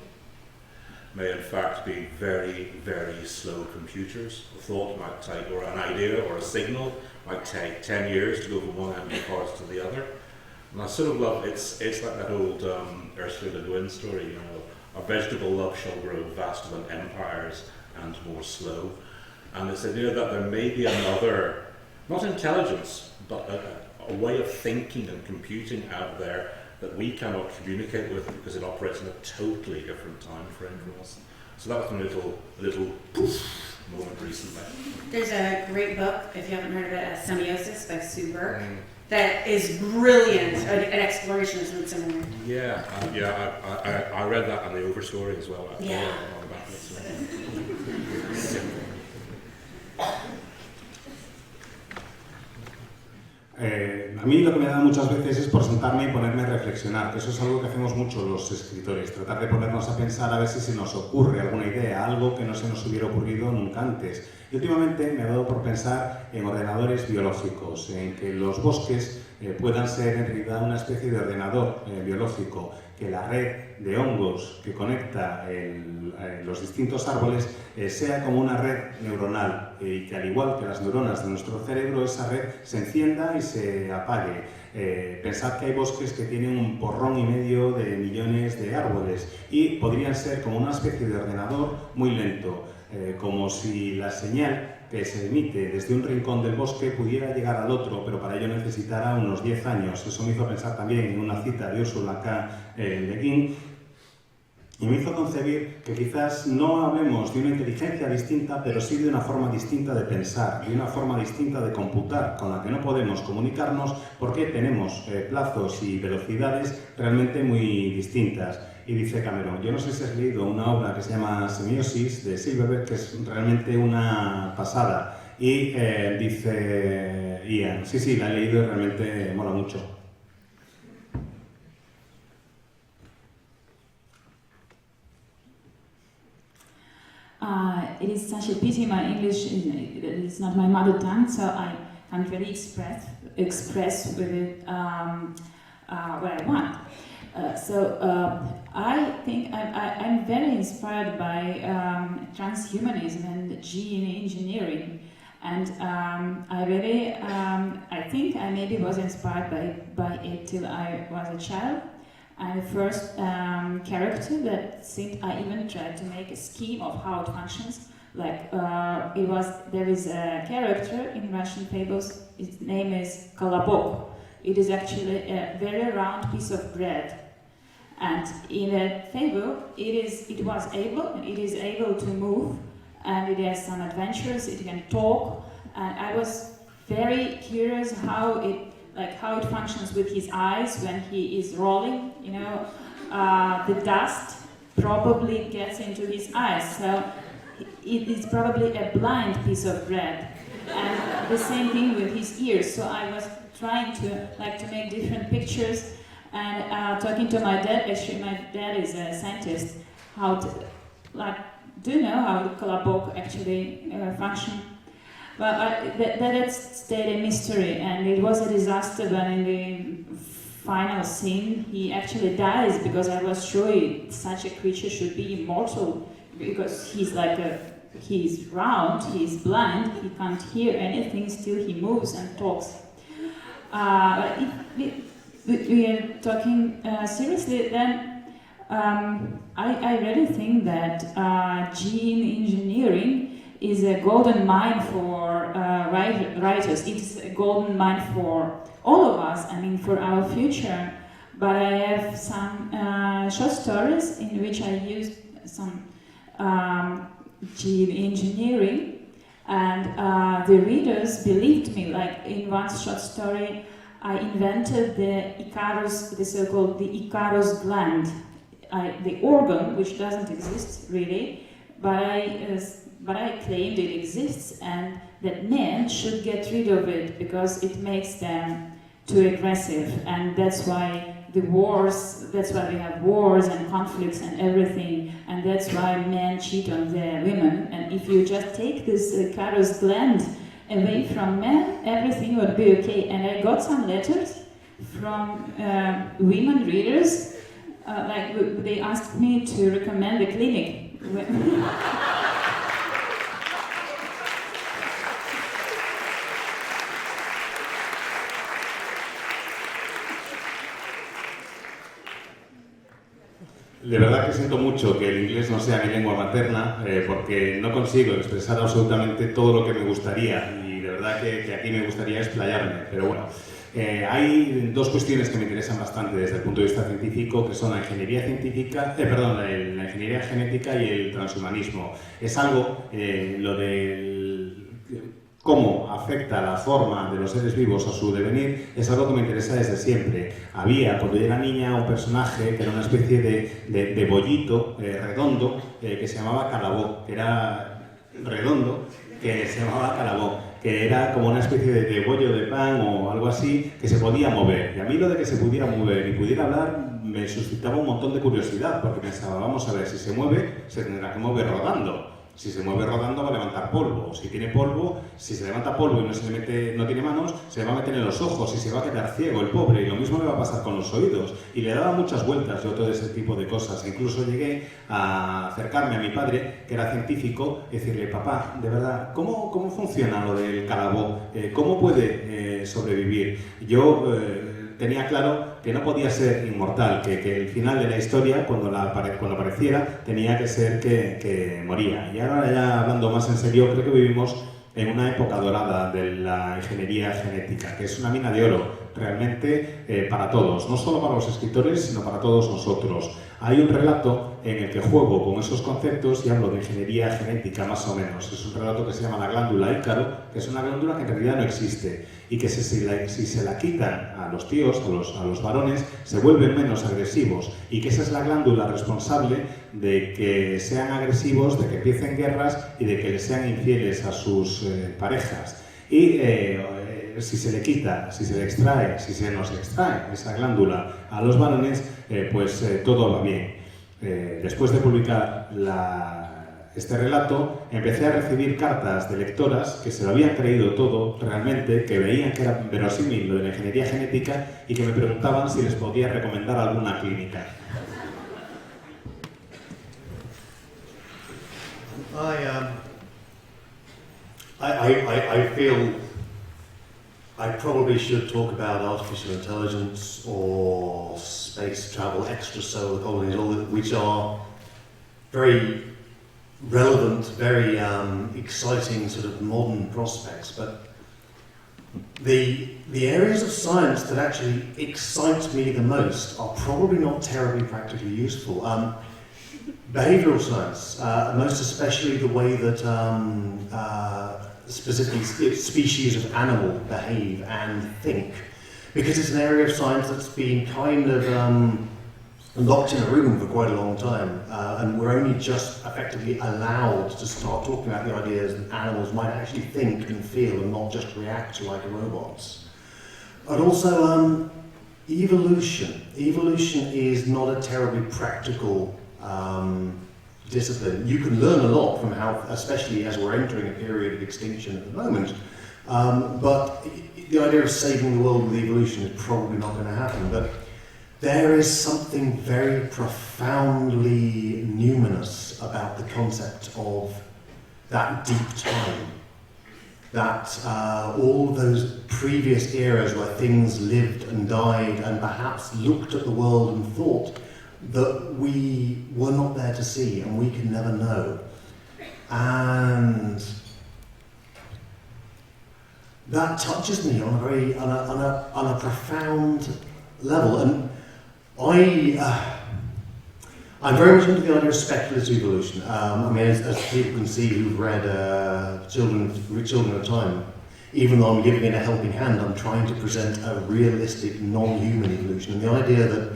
may in fact be very, very slow computers. A thought might take, or an idea or a signal might take 10 years to go from one end of the forest to the other. And I sort of love, it's like that old Ursula Le Guin story, a vegetable love shall grow vaster than empires and more slow. And this idea that there may be another, not intelligence, but a way of thinking and computing out there that we cannot communicate with because it operates in a totally different time frame from us. So that was a little moment recently. There's a great book, if you haven't heard of it, Semiosis by Sue Burke, that is brilliant, an exploration of something similar. Yeah, I read that and the overstory as well. Yeah. A mí lo que me da muchas veces es por sentarme y ponerme a reflexionar, que eso es algo que hacemos mucho los escritores, tratar de ponernos a pensar a ver si se nos ocurre alguna idea, algo que no se nos hubiera ocurrido nunca antes. Y últimamente me ha dado por pensar en ordenadores biológicos, en que los bosques puedan ser en realidad una especie de ordenador biológico, que la red de hongos que conecta los distintos árboles sea como una red neuronal y que al igual que las neuronas de nuestro cerebro, esa red se encienda y se apague. Pensad que hay bosques que tienen 1,5 millones de millones de árboles y podrían ser como una especie de ordenador muy lento, como si la señal que se emite desde un rincón del bosque pudiera llegar al otro, pero para ello necesitara unos 10 años. Eso me hizo pensar también en una cita de Ursula K. Le Guin, y me hizo concebir que quizás no hablemos de una inteligencia distinta, pero sí de una forma distinta de pensar, de una forma distinta de computar, con la que no podemos comunicarnos porque tenemos plazos y velocidades realmente muy distintas. Y dice Cameron, yo no sé si has leído una obra que se llama Semiosis de Silverberg, que es realmente una pasada. Y dice Ian, sí, la he leído y realmente mola mucho. It is such a pity my English is not my mother tongue, so I can't really express with it what I want. I think I'm very inspired by transhumanism and gene engineering, and I think I maybe was inspired by it till I was a child. And the first character that seemed, I even tried to make a scheme of how it functions. Like there is a character in Russian fables. Its name is Kolobok. It is actually a very round piece of bread. And in a fable, it is able to move, and it has some adventures. It can talk, and I was very curious how it functions with his eyes when he is rolling. The dust probably gets into his eyes, so it is probably a blind piece of bread. And the same thing with his ears. So I was trying to make different pictures. And talking to my dad, actually my dad is a scientist, do you know how the Kolobok actually function? Well, that stayed a mystery, and it was a disaster when in the final scene he actually dies, because I was sure such a creature should be immortal, because he's round, he's blind, he can't hear anything, still he moves and talks. We are talking seriously, then I really think that gene engineering is a golden mine for writers. It's a golden mine for all of us, for our future. But I have some short stories in which I used some gene engineering, and the readers believed me. Like in one short story, I invented the so-called Icarus gland, the organ which doesn't exist really, but I claimed it exists, and that men should get rid of it because it makes them too aggressive, and that's why we have wars and conflicts and everything, and that's why men cheat on their women. And if you just take this Icarus gland away from men, everything would be okay. And I got some letters from women readers, they asked me to recommend a clinic. De verdad que siento mucho que el inglés no sea mi lengua materna, porque no consigo expresar absolutamente todo lo que me gustaría, y de verdad que aquí me gustaría explayarme, pero bueno. Hay dos cuestiones que me interesan bastante desde el punto de vista científico, que son la ingeniería la ingeniería genética y el transhumanismo. Es algo, lo de cómo afecta la forma de los seres vivos a su devenir, es algo que me interesa desde siempre. Había, cuando yo era niña, un personaje que era una especie de bollito redondo que se llamaba Calabó, que era redondo, que se llamaba Calabó, que era como una especie de bollo de pan o algo así, que se podía mover. Y a mí lo de que se pudiera mover y pudiera hablar me suscitaba un montón de curiosidad, porque pensaba, vamos a ver, si se mueve, se tendrá que mover rodando. Si se mueve rodando va a levantar polvo. Si tiene polvo, si se levanta polvo y no tiene manos, se le va a meter en los ojos y se va a quedar ciego el pobre. Y lo mismo le va a pasar con los oídos. Y le daba muchas vueltas yo todo ese tipo de cosas. Incluso llegué a acercarme a mi padre, que era científico, y decirle: papá, de verdad, ¿cómo funciona lo del calabó? ¿Cómo puede sobrevivir? Yo tenía claro que no podía ser inmortal, que el final de la historia, cuando apareciera, tenía que ser que moría. Y ahora, ya hablando más en serio, creo que vivimos en una época dorada de la ingeniería genética, que es una mina de oro, realmente para todos, no solo para los escritores, sino para todos nosotros. Hay un relato en el que juego con esos conceptos y hablo de ingeniería genética, más o menos. Es un relato que se llama la glándula Ícaro, que es una glándula que en realidad no existe y que si se la quitan a los tíos, a los varones, se vuelven menos agresivos, y que esa es la glándula responsable de que sean agresivos, de que empiecen guerras y de que les sean infieles a sus parejas. Y si se le quita, si se le extrae, si se nos extrae esa glándula a los varones, todo va bien. Después de publicar este relato, empecé a recibir cartas de lectoras que se lo habían creído todo realmente, que veían que era verosímil lo de la ingeniería genética y que me preguntaban si les podía recomendar alguna clínica. I feel I probably should talk about artificial intelligence or space travel, extrasolar colonies, all that, which are very relevant, very exciting sort of modern prospects. But the areas of science that actually excite me the most are probably not terribly practically useful. Behavioral science, most especially the way that specifically species of animal behave and think, because it's an area of science that's been kind of locked in a room for quite a long time, and we're only just effectively allowed to start talking about the ideas that animals might actually think and feel and not just react like robots. And also evolution. Evolution is not a terribly practical discipline. You can learn a lot from how, especially as we're entering a period of extinction at the moment, but the idea of saving the world with evolution is probably not going to happen. But there is something very profoundly numinous about the concept of that deep time, that all those previous eras where things lived and died and perhaps looked at the world and thought that we were not there to see and we can never know. And that touches me on a profound level. And I'm very much into the idea of speculative evolution. I mean, as people can see who've read Children of Time, even though I'm giving it a helping hand, I'm trying to present a realistic, non-human evolution. And the idea that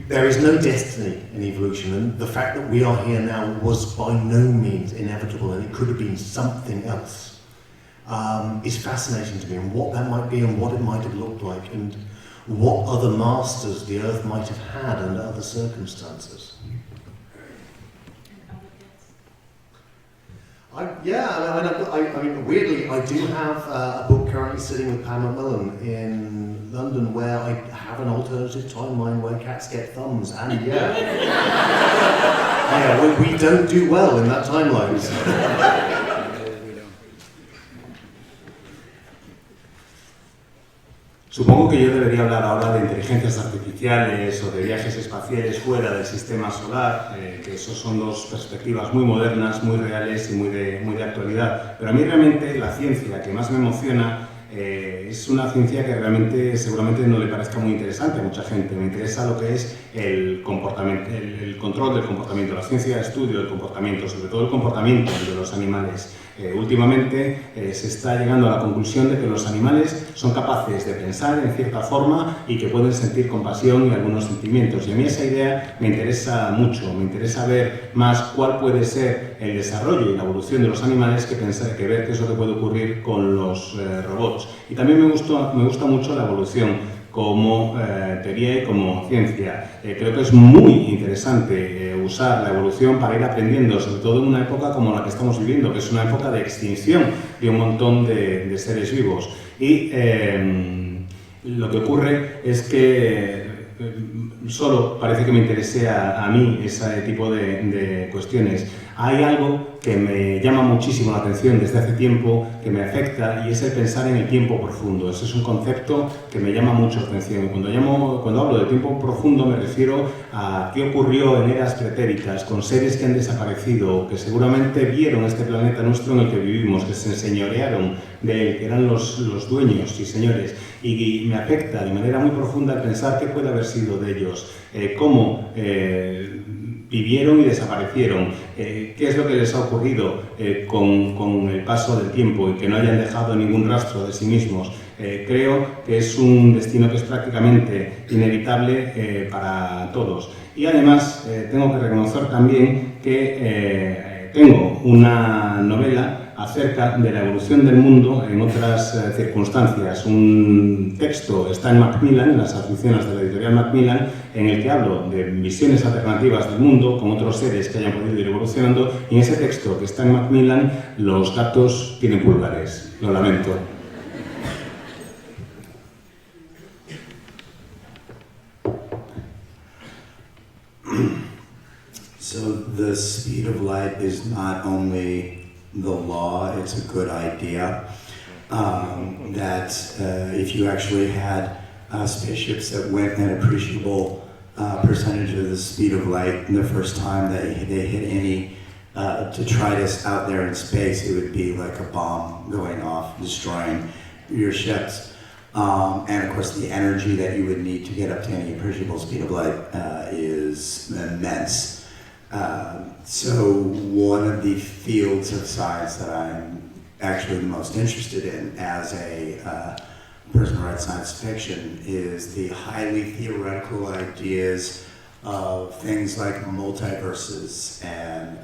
there is no destiny in evolution, and the fact that we are here now was by no means inevitable, and it could have been something else, is fascinating to me, and what that might be and what it might have looked like, and what other masters the Earth might have had under other circumstances. I mean, weirdly, I do have a book currently sitting with Pam Macmillan in London where I have an alternative timeline where cats get thumbs, and we don't do well in that timeline. Supongo que yo debería hablar ahora de inteligencias artificiales o de viajes espaciales fuera del sistema solar, que esos son dos perspectivas muy modernas, muy reales y muy de actualidad. Pero a mí realmente la ciencia que más me emociona es una ciencia que realmente seguramente no le parezca muy interesante a mucha gente. Me interesa lo que es el comportamiento, el control del comportamiento, la ciencia de estudio del comportamiento, sobre todo el comportamiento de los animales. Últimamente se está llegando a la conclusión de que los animales son capaces de pensar en cierta forma y que pueden sentir compasión y algunos sentimientos. Y a mí esa idea me interesa mucho, me interesa ver más cuál puede ser el desarrollo y la evolución de los animales que ver qué es lo que puede ocurrir con los robots. Y también me gusta mucho la evolución como teoría y como ciencia. Creo que es muy interesante usar la evolución para ir aprendiendo, sobre todo en una época como la que estamos viviendo, que es una época de extinción de un montón de seres vivos. Y lo que ocurre es que solo parece que me interese a mí ese tipo de cuestiones. Hay algo que me llama muchísimo la atención desde hace tiempo, que me afecta, y es el pensar en el tiempo profundo. Ese es un concepto que me llama mucho la atención. Cuando hablo de tiempo profundo me refiero a qué ocurrió en eras pretéritas con seres que han desaparecido, que seguramente vieron este planeta nuestro en el que vivimos, que se enseñorearon de él, que eran los dueños y señores. Y me afecta de manera muy profunda el pensar qué puede haber sido de ellos, cómo vivieron y desaparecieron, qué es lo que les ha ocurrido con el paso del tiempo y que no hayan dejado ningún rastro de sí mismos. Creo que es un destino que es prácticamente inevitable para todos. Y además tengo que reconocer también que tengo una novela acerca de la evolución del mundo en otras circunstancias. Un texto está en Macmillan, en las aficiones de la editorial Macmillan, en el que hablo de visiones alternativas del mundo con otros seres que hayan podido ir evolucionando, y en ese texto que está en Macmillan, los gatos tienen pulgares. Lo lamento. So the speed of light is not only the law, it's a good idea. That if you actually had spaceships that went an appreciable percentage of the speed of light the first time that they hit any detritus out there in space, it would be like a bomb going off, destroying your ships. And of course, the energy that you would need to get up to any appreciable speed of light is immense. So one of the fields of science that I'm actually the most interested in as a person who writes science fiction is the highly theoretical ideas of things like multiverses and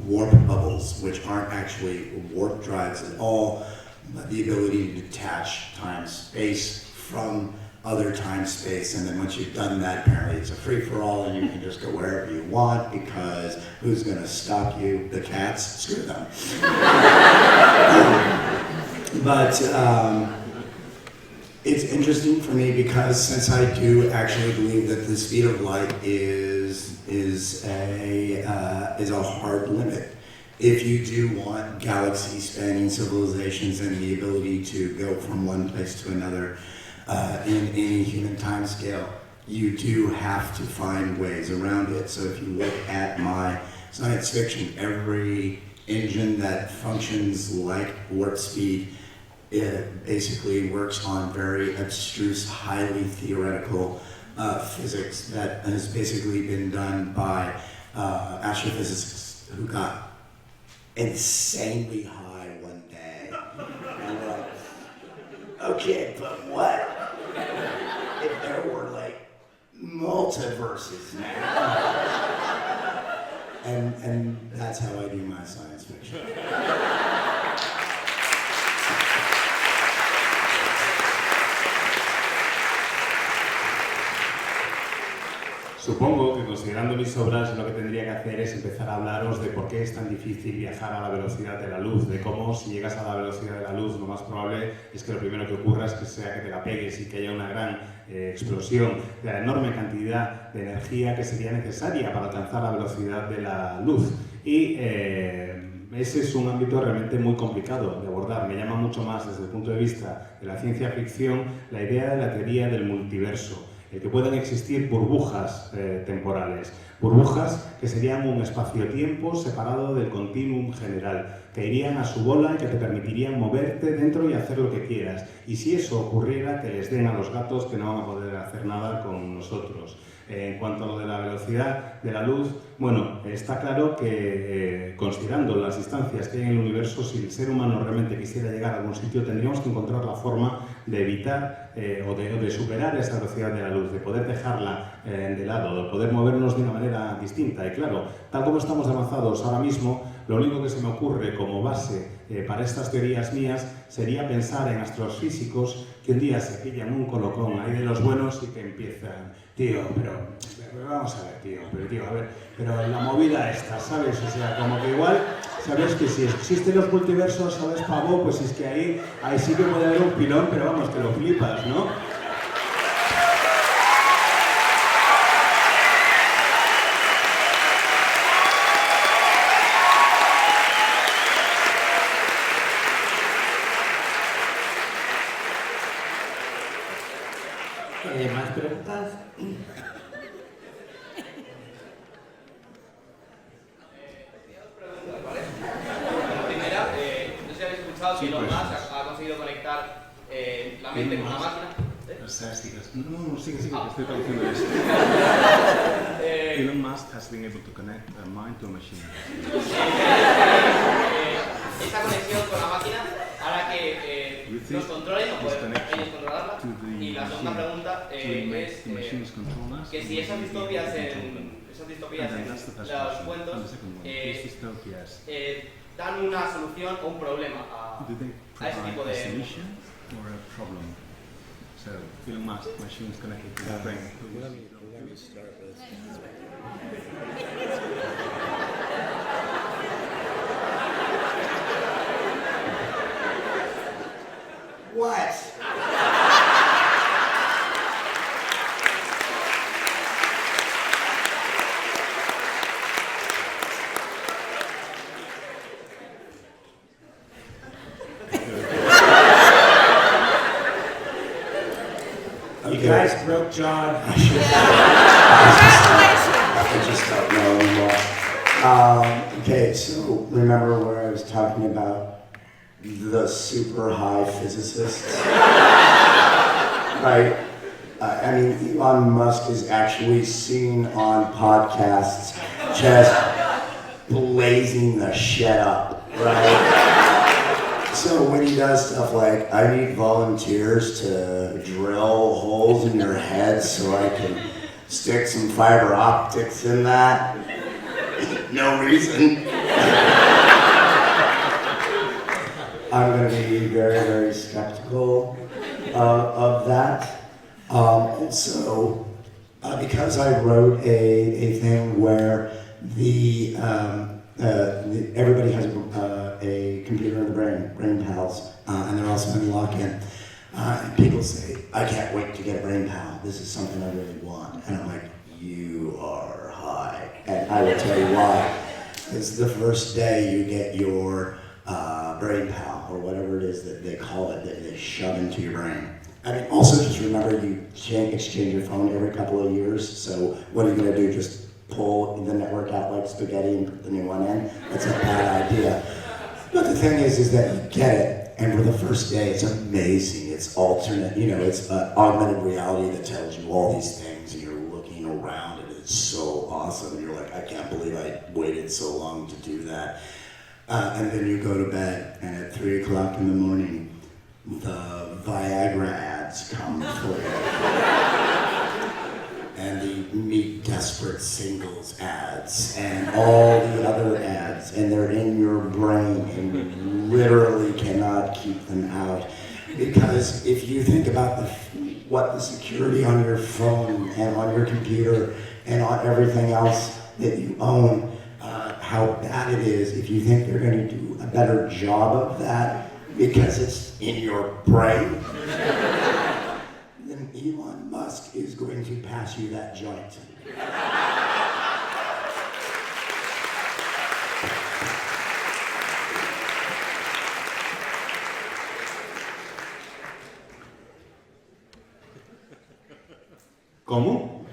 warp bubbles, which aren't actually warp drives at all, but the ability to detach time-space from other time-space, and then once you've done that, apparently it's a free-for-all and you can just go wherever you want, because who's going to stop you? The cats? Screw them. But it's interesting for me because since I do actually believe that the speed of light is a hard limit. If you do want galaxy-spanning civilizations and the ability to go from one place to another, in any human time scale, you do have to find ways around it. So if you look at my science fiction, every engine that functions like warp speed, it basically works on very abstruse, highly theoretical physics that has basically been done by astrophysicists who got insanely high one day. And we're like, okay, but what if there were like multiverses now? And that's how I do my science fiction. Supongo que, considerando mis obras, lo que tendría que hacer es empezar a hablaros de por qué es tan difícil viajar a la velocidad de la luz, de cómo, si llegas a la velocidad de la luz, lo más probable es que lo primero que ocurra es que sea que te la pegues y que haya una gran explosión de la enorme cantidad de energía que sería necesaria para alcanzar la velocidad de la luz. Y ese es un ámbito realmente muy complicado de abordar. Me llama mucho más, desde el punto de vista de la ciencia ficción, la idea de la teoría del multiverso. El que puedan existir burbujas temporales, burbujas que serían un espacio-tiempo separado del continuum general, que irían a su bola y que te permitirían moverte dentro y hacer lo que quieras. Y si eso ocurriera, que les den a los gatos que no van a poder hacer nada con nosotros. En cuanto a lo de la velocidad de la luz, bueno, está claro que considerando las distancias que hay en el universo, si el ser humano realmente quisiera llegar a algún sitio, tendríamos que encontrar la forma de evitar o de superar esa velocidad de la luz, de poder dejarla de lado, de poder movernos de una manera distinta. Y claro, tal como estamos avanzados ahora mismo, lo único que se me ocurre como base para estas teorías mías sería pensar en astrofísicos que un día se pillan un colocón ahí de los buenos y que empiezan, tío, pero vamos a ver, tío, a ver, pero la movida esta, ¿sabes? O sea, como que igual, ¿sabes? Que si existen los multiversos, ¿sabes, pavo? Pues es que ahí sí que puede haber un pilón, pero vamos, que lo flipas, ¿no? ¿Más preguntas? La primera, no sé si habéis escuchado que Elon Musk ha conseguido conectar la mente con una máquina. No, sigue, que estoy traduciendo esto. Elon Musk has been able to connect a mind to a machine. Esta conexión con la máquina hará que nos controlen o pueden ellos controlarla. Y la segunda pregunta es que si esas distopias en los cuentos dan una solución o un problema a ese tipo de... So, Elon Musk machines connected to the brain. What? You guys broke John. I just don't know anymore. Okay, so remember where I was talking about the super high physicists? Right? I mean, Elon Musk is actually seen on podcasts just blazing the shit up, right? So when he does stuff like, I need volunteers to drill holes in your head so I can stick some fiber optics in that, no reason. I'm going to be very, very skeptical of that. Also, because I wrote a thing where everybody has a computer in the brain pals, and they're also in lock-in. And people say, I can't wait to get a brain pal. This is something I really want. And I'm like, you are high. And I will tell you why. It's the first day you get your brain pal, or whatever it is that they call it, that they shove into your brain. I mean, also just remember you can't exchange your phone every couple of years, so what are you gonna do, just pull the network out like spaghetti and put the new one in? That's a bad idea. But the thing is that you get it, and for the first day, it's amazing. It's alternate, it's augmented reality that tells you all these things, and you're looking around, and it's so awesome. And you're like, I can't believe I waited so long to do that. And then you go to bed, and at 3 o'clock in the morning, the Viagra ads come for you. And the Meet Desperate Singles ads, and all the other ads, and they're in your brain, and you literally cannot keep them out. Because if you think about what the security on your phone, and on your computer, and on everything else that you own, how bad it is, if you think they're going to do a better job of that, because it's in your brain, then Elon Musk is going to pass you that joint. ¿Cómo?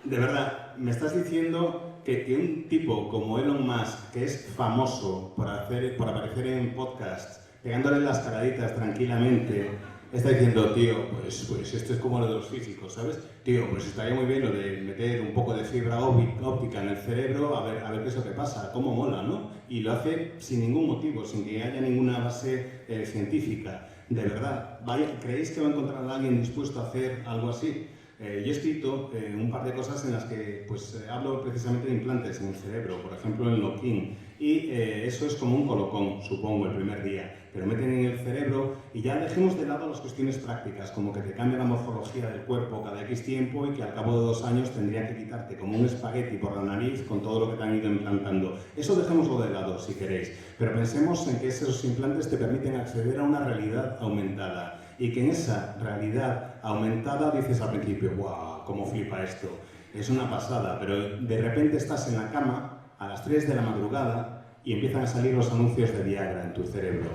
De verdad, me estás diciendo que un tipo como Elon Musk, que es famoso por aparecer en podcasts, pegándole las caraditas tranquilamente, está diciendo, tío, pues esto es como lo de los físicos, ¿sabes? Tío, pues estaría muy bien lo de meter un poco de fibra óptica en el cerebro, a ver qué es lo que pasa, cómo mola, ¿no? Y lo hace sin ningún motivo, sin que haya ninguna base científica. De verdad, ¿creéis que va a encontrar a alguien dispuesto a hacer algo así? Yo he escrito un par de cosas en las que pues, hablo precisamente de implantes en el cerebro, por ejemplo en Loquín, y eso es como un colocón, supongo, el primer día, pero meten en el cerebro y ya dejemos de lado las cuestiones prácticas, como que te cambia la morfología del cuerpo cada X tiempo y que al cabo de 2 años tendría que quitarte como un espagueti por la nariz con todo lo que te han ido implantando. Eso dejémoslo de lado si queréis, pero pensemos en que esos implantes te permiten acceder a una realidad aumentada. Y que en esa realidad aumentada dices al principio, ¡guau! ¿Cómo flipa esto? Es una pasada, pero de repente estás en la cama a las 3 de la madrugada y empiezan a salir los anuncios de Viagra en tu cerebro.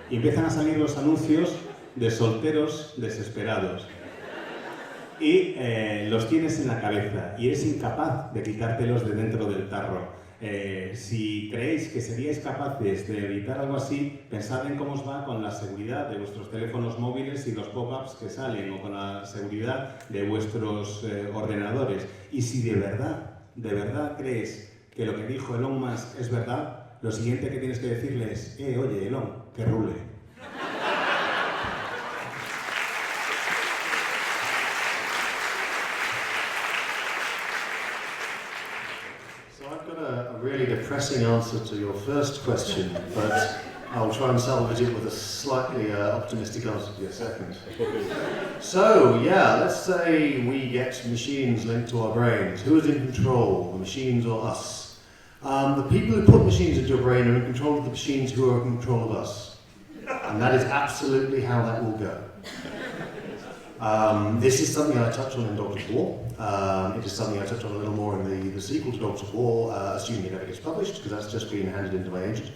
Y empiezan a salir los anuncios de solteros desesperados. Y los tienes en la cabeza y eres incapaz de quitártelos de dentro del tarro. Si creéis que seríais capaces de evitar algo así, pensad en cómo os va con la seguridad de vuestros teléfonos móviles y los pop-ups que salen, o con la seguridad de vuestros ordenadores. Y si de verdad crees que lo que dijo Elon Musk es verdad, lo siguiente que tienes que decirle es, oye Elon, que rule. A really depressing answer to your first question, but I'll try and salvage it with a slightly optimistic answer to your second. So, yeah, let's say we get machines linked to our brains. Who is in control, the machines or us? The people who put machines into your brain are in control of the machines who are in control of us. And that is absolutely how that will go. This is something I touch on in Dogs of War. It is something I touch on a little more in the sequel to Dogs of War, assuming it ever gets published, because that's just been handed into my agent.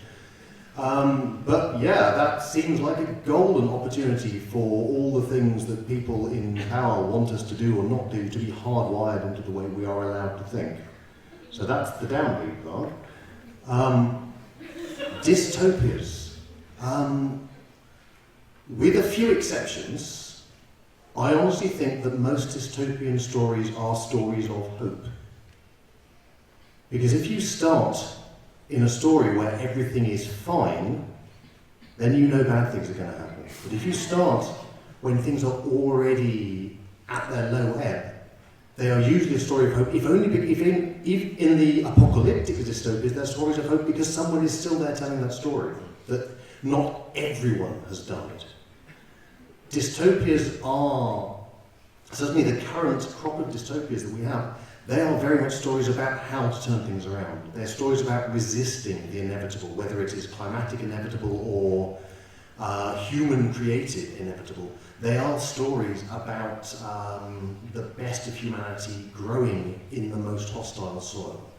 But yeah, that seems like a golden opportunity for all the things that people in power want us to do or not do to be hardwired into the way we are allowed to think. So that's the downbeat part. Dystopias. With a few exceptions, I honestly think that most dystopian stories are stories of hope. Because if you start in a story where everything is fine, then you know bad things are going to happen. But if you start when things are already at their low ebb, they are usually a story of hope. If in the apocalyptic dystopias, they're stories of hope because someone is still there telling that story, that not everyone has died. Dystopias are, certainly the current crop of dystopias that we have, they are very much stories about how to turn things around. They're stories about resisting the inevitable, whether it is climatic inevitable or human-created inevitable. They are stories about the best of humanity growing in the most hostile soil.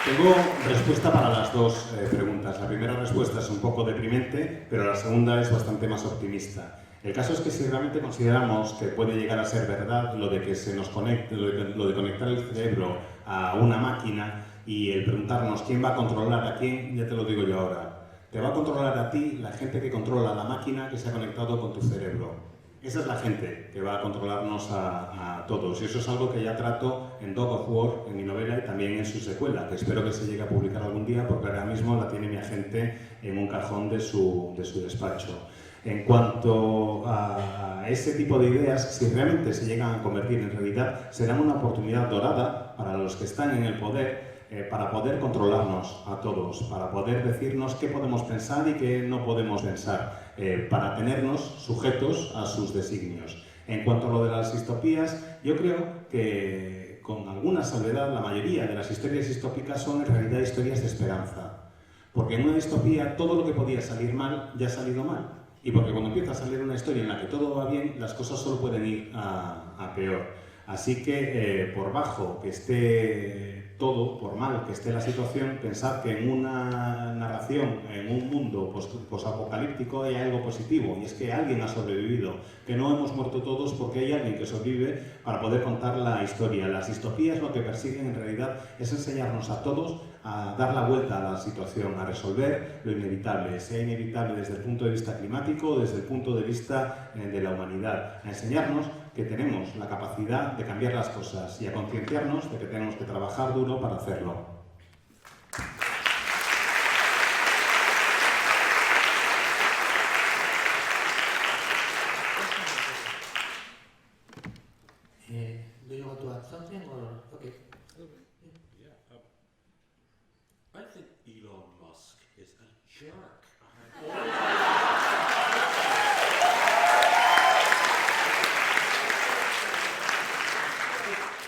Tengo respuesta para las dos preguntas. La primera respuesta es un poco deprimente, pero la segunda es bastante más optimista. El caso es que si realmente consideramos que puede llegar a ser verdad lo de que se nos conecte, lo de conectar el cerebro a una máquina y el preguntarnos quién va a controlar a quién, ya te lo digo yo ahora. Te va a controlar a ti la gente que controla la máquina que se ha conectado con tu cerebro. Esa es la gente que va a controlarnos a todos, y eso es algo que ya trato en Dog of War, en mi novela, y también en su secuela, que espero que se llegue a publicar algún día, porque ahora mismo la tiene mi agente en un cajón de su despacho. En cuanto a ese tipo de ideas, si realmente se llegan a convertir en realidad, serán una oportunidad dorada para los que están en el poder, para poder controlarnos a todos, para poder decirnos qué podemos pensar y qué no podemos pensar, para tenernos sujetos a sus designios. En cuanto a lo de las distopías, yo creo que, con alguna salvedad, la mayoría de las historias distópicas son en realidad historias de esperanza. Porque en una distopía todo lo que podía salir mal ya ha salido mal. Y porque cuando empieza a salir una historia en la que todo va bien, las cosas solo pueden ir a peor. Así que, por bajo que esté todo, por mal que esté la situación, pensad que en una narración, en un mundo posapocalíptico hay algo positivo, y es que alguien ha sobrevivido, que no hemos muerto todos porque hay alguien que sobrevive para poder contar la historia. Las distopías lo que persiguen en realidad es enseñarnos a todos a dar la vuelta a la situación, a resolver lo inevitable, sea inevitable desde el punto de vista climático o desde el punto de vista de la humanidad, a enseñarnos que tenemos la capacidad de cambiar las cosas y a concienciarnos de que tenemos que trabajar duro para hacerlo. Do you want to add something or okay? Yeah. I think Elon Musk is a jerk.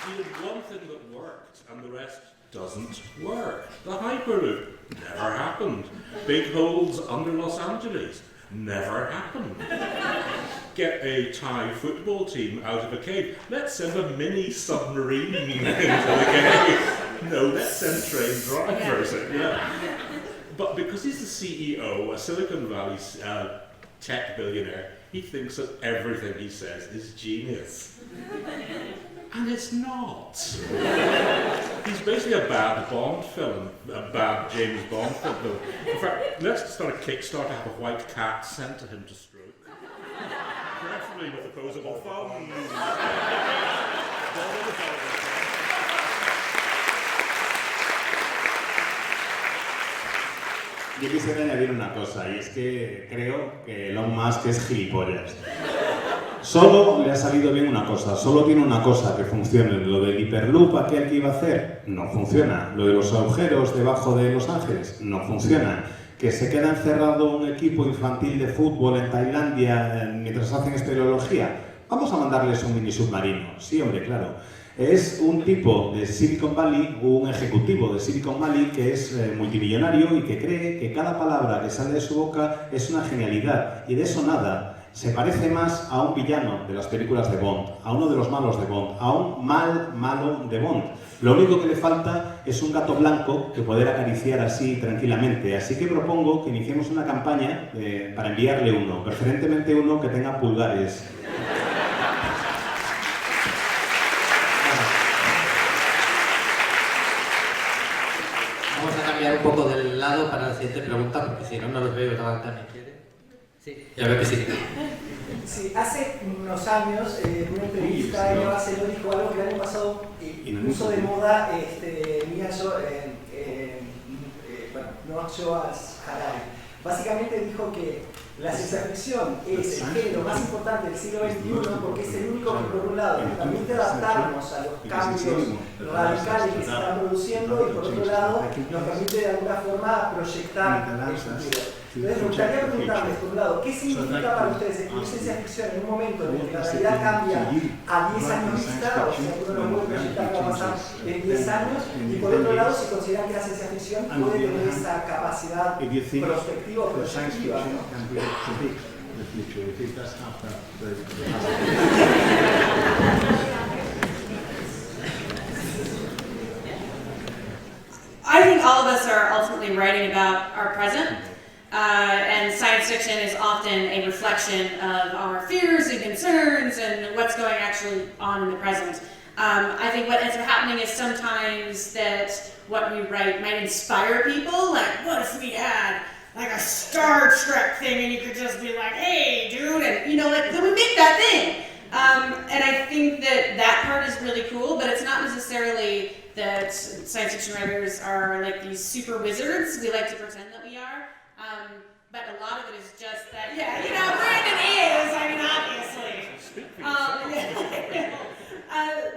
He did one thing that worked, and the rest doesn't work. The Hyperloop never happened. Big holes under Los Angeles never happened. Get a Thai football team out of a cave. Let's send a mini submarine into the cave. No, let's send trained drivers. Yeah. But because he's the CEO, a Silicon Valley tech billionaire, he thinks that everything he says is genius. And it's not. He's basically a bad Bond film, a bad James Bond film. In fact, let's start a Kickstarter to have a white cat sent to him to stroke. Preferably with opposable thumbs. Yo quisiera añadir una cosa, y es que creo que Elon Musk es gilipollas. Solo le ha salido bien una cosa, solo tiene una cosa que funcione. Lo del Hyperloop, aquel que iba a hacer, no funciona. Lo de los agujeros debajo de Los Ángeles, no funciona. Que se queda encerrado un equipo infantil de fútbol en Tailandia mientras hacen espeleología. Vamos a mandarles un mini submarino. Sí, hombre, claro. Es un tipo de Silicon Valley, un ejecutivo de Silicon Valley que es multimillonario y que cree que cada palabra que sale de su boca es una genialidad. Y de eso nada. Se parece más a un villano de las películas de Bond, a uno de los malos de Bond, a un malo de Bond. Lo único que le falta es un gato blanco que poder acariciar así tranquilamente. Así que propongo que iniciemos una campaña para enviarle uno, preferentemente uno que tenga pulgares. Vamos a cambiar un poco del lado para la siguiente pregunta, porque si no, no los veo. ¿Tabal también quiere? Sí, ya veo que sí. Sí, hace unos años, en una entrevista, Eva Barceló dijo algo que el año pasado puso de moda Noah Harari. Básicamente dijo que la ciencia ficción es el género más importante del siglo XXI porque es el único que, por un lado, nos permite adaptarnos a los cambios radicales que se están produciendo y, por otro lado, nos permite de alguna forma proyectar el futuro. Entonces, me gustaría preguntarles, por un lado, ¿qué significa para ustedes escribir ciencia ficción en un momento en el que la realidad cambia a 10 años vista? O sea, que uno no puede proyectar qué va a pasar en 10 años. Y por otro lado, si consideran que la ciencia ficción puede tener esa capacidad prospectiva o proyectiva, ¿no? I think all of us are ultimately writing about our present, and science fiction is often a reflection of our fears and concerns and what's going actually on in the present. I think what ends up happening is sometimes that what we write might inspire people, like, what if we had like a Star Trek thing and you could just be like, hey dude, and then we make that thing. And I think that part is really cool, but it's not necessarily that science fiction writers are like these super wizards. We like to pretend that we are. But a lot of it is just that, Brandon is, obviously.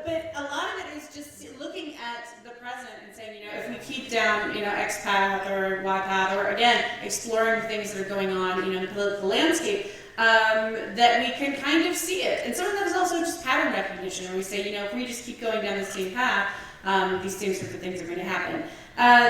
But a lot of it is just looking at the present and saying, if we keep down, X path or Y path, or again, exploring the things that are going on, in the political landscape, that we can kind of see it. And some of that is also just pattern recognition, where we say, if we just keep going down the same path, these same sorts of things are going to happen.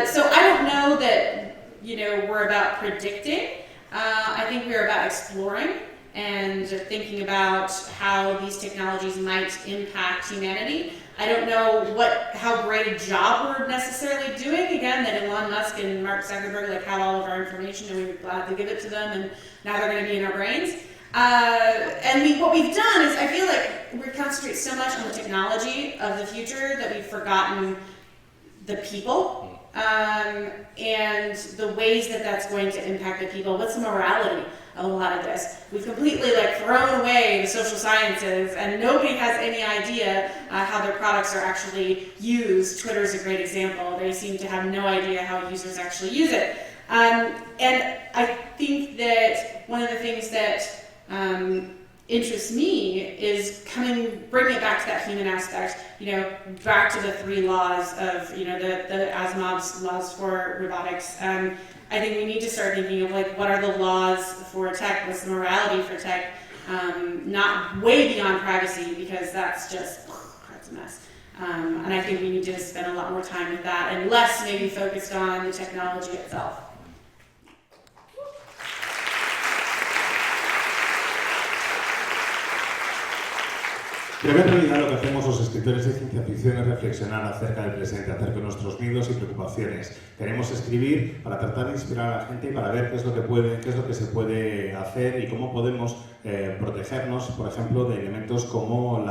So I don't know that, we're about predicting. I think we're about exploring and thinking about how these technologies might impact humanity. I don't know how great a job we're necessarily doing. Again, that Elon Musk and Mark Zuckerberg had all of our information and we were glad to give it to them, and now they're going to be in our brains. What we've done is, I feel like we concentrate so much on the technology of the future that we've forgotten the people. And the ways that that's going to impact the people. What's the morality of a lot of this? We've completely thrown away the social sciences, and nobody has any idea how their products are actually used. Twitter's a great example. They seem to have no idea how users actually use it. And I think that one of the things that interests me is bringing it back to that human aspect, back to the 3 laws of, the Asimov's laws for robotics. I think we need to start thinking of what are the laws for tech, what's the morality for tech, not way beyond privacy, because that's a mess. And I think we need to spend a lot more time with that and less maybe focused on the technology itself. Creo que en realidad lo que hacemos los escritores de ciencia ficción es reflexionar acerca del presente, acerca de nuestros miedos y preocupaciones. Queremos escribir para tratar de inspirar a la gente y para ver qué es lo que se puede hacer y cómo podemos protegernos, por ejemplo, de elementos como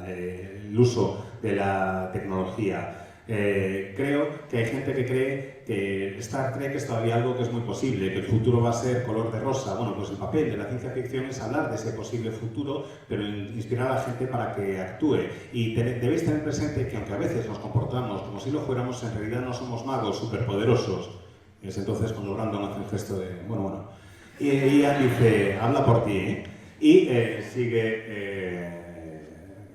el uso de la tecnología. Creo que hay gente que cree que Star Trek es todavía algo que es muy posible, que el futuro va a ser color de rosa. Bueno, pues el papel de la ciencia ficción es hablar de ese posible futuro, pero inspirar a la gente para que actúe. Y debéis tener presente que aunque a veces nos comportamos como si lo fuéramos, en realidad no somos magos superpoderosos. Es entonces cuando Brandon hace un gesto de bueno. Y ella dice, habla por ti, ¿eh? Y sigue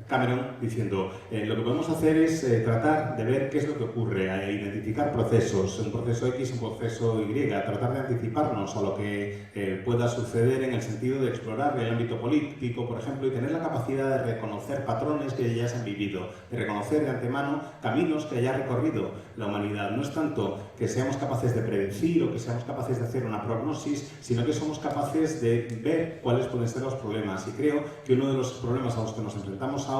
Cameron diciendo, lo que podemos hacer es tratar de ver qué es lo que ocurre, identificar procesos, un proceso X, un proceso Y, tratar de anticiparnos a lo que pueda suceder en el sentido de explorar el ámbito político, por ejemplo, y tener la capacidad de reconocer patrones que ya se han vivido, de reconocer de antemano caminos que haya recorrido la humanidad. No es tanto que seamos capaces de predecir o que seamos capaces de hacer una prognosis, sino que somos capaces de ver cuáles pueden ser los problemas. Y creo que uno de los problemas a los que nos enfrentamos ahora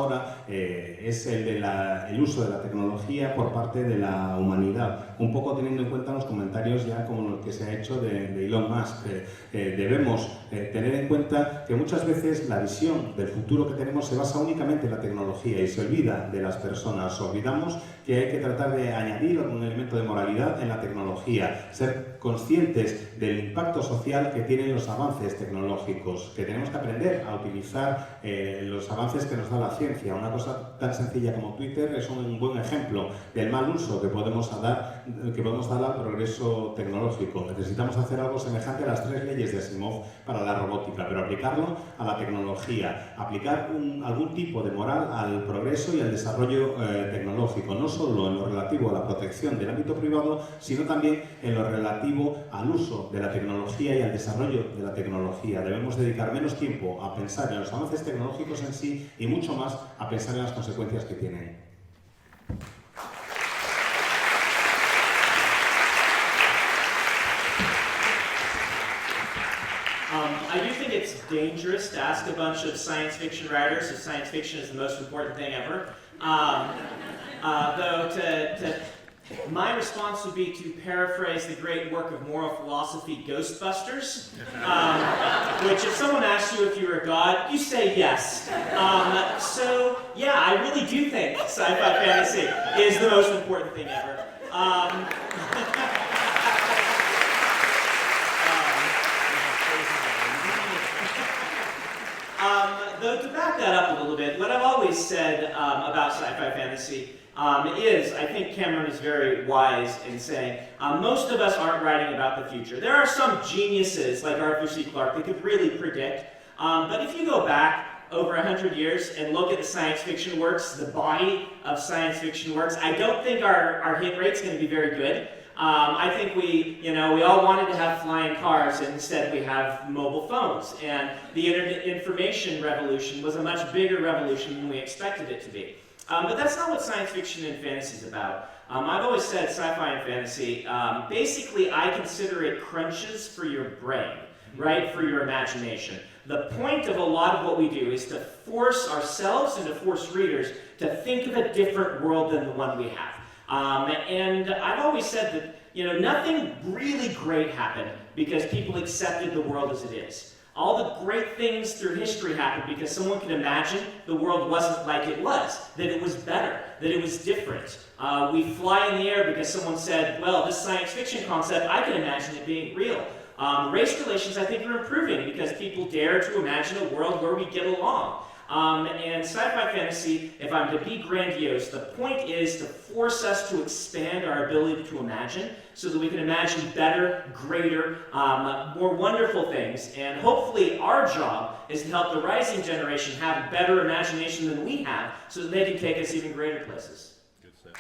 es el uso de la tecnología por parte de la humanidad, un poco teniendo en cuenta los comentarios ya como lo que se ha hecho de Elon Musk. Debemos tener en cuenta que muchas veces la visión del futuro que tenemos se basa únicamente en la tecnología y se olvida de las personas. Olvidamos que hay que tratar de añadir algún elemento de moralidad en la tecnología, ser conscientes del impacto social que tienen los avances tecnológicos, que tenemos que aprender a utilizar los avances que nos da la ciencia. Una cosa tan sencilla como Twitter es un buen ejemplo del mal uso que podemos dar al progreso tecnológico. Necesitamos hacer algo semejante a las 3 leyes de Asimov para la robótica, pero aplicarlo a la tecnología, aplicar algún tipo de moral al progreso y al desarrollo tecnológico, no solo en lo relativo a la protección del ámbito privado, sino también en lo relativo al uso de la tecnología y al desarrollo de la tecnología. Debemos dedicar menos tiempo a pensar en los avances tecnológicos en sí y mucho más a pensar en las consecuencias que tienen. I do think it's dangerous to ask a bunch of science fiction writers if science fiction is the most important thing ever. Though my response would be to paraphrase the great work of moral philosophy, Ghostbusters, which if someone asks you if you're a god, you say yes. So yeah, I really do think sci-fi fantasy is the most important thing ever. Though to back that up a little bit, what I've always said about sci-fi fantasy is, I think Cameron is very wise in saying, most of us aren't writing about the future. There are some geniuses like Arthur C. Clarke that could really predict, but if you go back over 100 years and look at the science fiction works, the body of science fiction works, I don't think our hit rate's going to be very good. I think we all wanted to have flying cars, and instead we have mobile phones. And the information revolution was a much bigger revolution than we expected it to be. But that's not what science fiction and fantasy is about. I've always said sci-fi and fantasy, basically I consider it crunches for your brain, right, for your imagination. The point of a lot of what we do is to force ourselves and to force readers to think of a different world than the one we have. And I've always said that, nothing really great happened because people accepted the world as it is. All the great things through history happened because someone could imagine the world wasn't like it was, that it was better, that it was different. We fly in the air because someone said, well, this science fiction concept, I can imagine it being real. Race relations, I think, are improving because people dare to imagine a world where we get along. And sci-fi fantasy, if I'm to be grandiose, the point is to force us to expand our ability to imagine so that we can imagine better, greater, more wonderful things. And hopefully our job is to help the rising generation have better imagination than we have so that they can take us even greater places. Good stuff.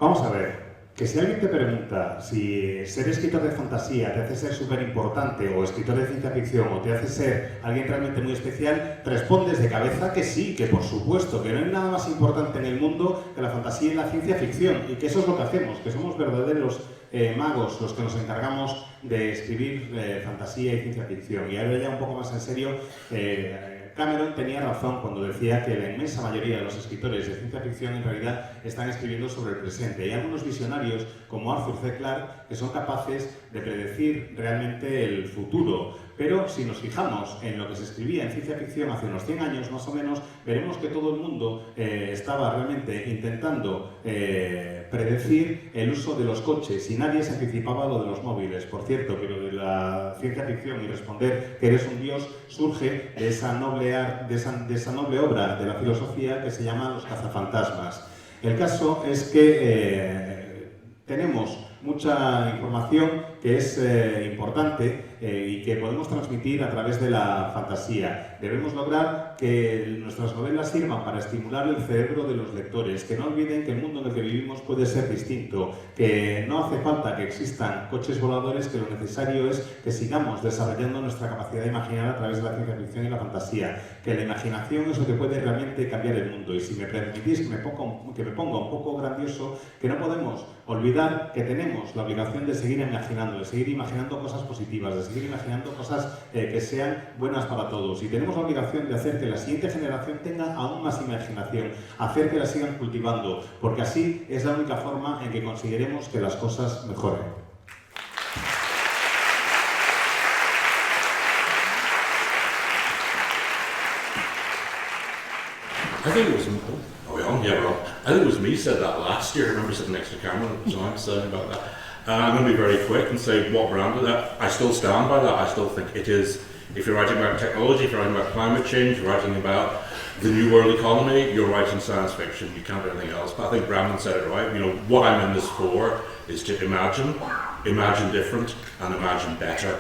Vamos a ver, que si alguien te pregunta si ser escritor de fantasía te hace ser súper importante o escritor de ciencia ficción o te hace ser alguien realmente muy especial, respondes de cabeza que sí, que por supuesto, que no hay nada más importante en el mundo que la fantasía y la ciencia ficción y que eso es lo que hacemos, que somos verdaderos magos los que nos encargamos de escribir fantasía y ciencia ficción. Y ahora ya un poco más en serio, Cameron tenía razón cuando decía que la inmensa mayoría de los escritores de ciencia ficción en realidad están escribiendo sobre el presente. Hay algunos visionarios, como Arthur C. Clarke, que son capaces de predecir realmente el futuro. Pero si nos fijamos en lo que se escribía en ciencia ficción hace unos 100 años más o menos, veremos que todo el mundo estaba realmente intentando predecir el uso de los coches y nadie se anticipaba lo de los móviles. Por cierto, que lo de la ciencia ficción y responder que eres un dios surge de esa noble obra de la filosofía que se llama Los cazafantasmas. El caso es que tenemos mucha información que es importante y que podemos transmitir a través de la fantasía. Debemos lograr que nuestras novelas sirvan para estimular el cerebro de los lectores, que no olviden que el mundo en el que vivimos puede ser distinto, que no hace falta que existan coches voladores, que lo necesario es que sigamos desarrollando nuestra capacidad de imaginar a través de la ciencia ficción y la fantasía, que la imaginación es lo que puede realmente cambiar el mundo. Y si me permitís que me ponga un poco grandioso, que no podemos olvidar que tenemos la obligación de seguir imaginando, de seguir imaginando cosas positivas, de seguir imaginando cosas que sean buenas para todos. Y tenemos la obligación de hacer que la siguiente generación tenga aún más imaginación, hacer que la sigan cultivando, porque así es la única forma en que conseguiremos que las cosas mejoren. I think it was I think it was me said that last year. I remember sitting next to Cameron, so I'm saying about that. I'm going to be very quick and say what brand of that. I still stand by that. I still think it is. If you're writing about technology, if you're writing about climate change, you're writing about the new world economy, you're writing science fiction. You can't do anything else. But I think Brandon said it right. You know, what I'm in this for is to imagine different, and imagine better.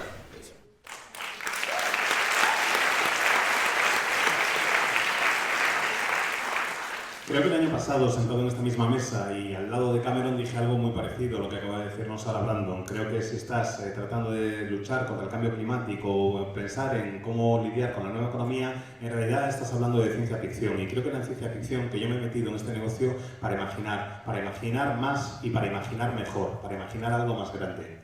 Creo que el año pasado, sentado en esta misma mesa y al lado de Cameron, dije algo muy parecido a lo que acaba de decirnos ahora Brandon. Creo que si estás tratando de luchar contra el cambio climático o pensar en cómo lidiar con la nueva economía, en realidad estás hablando de ciencia ficción. Y creo que la ciencia ficción, que yo me he metido en este negocio para imaginar más y para imaginar mejor, para imaginar algo más grande.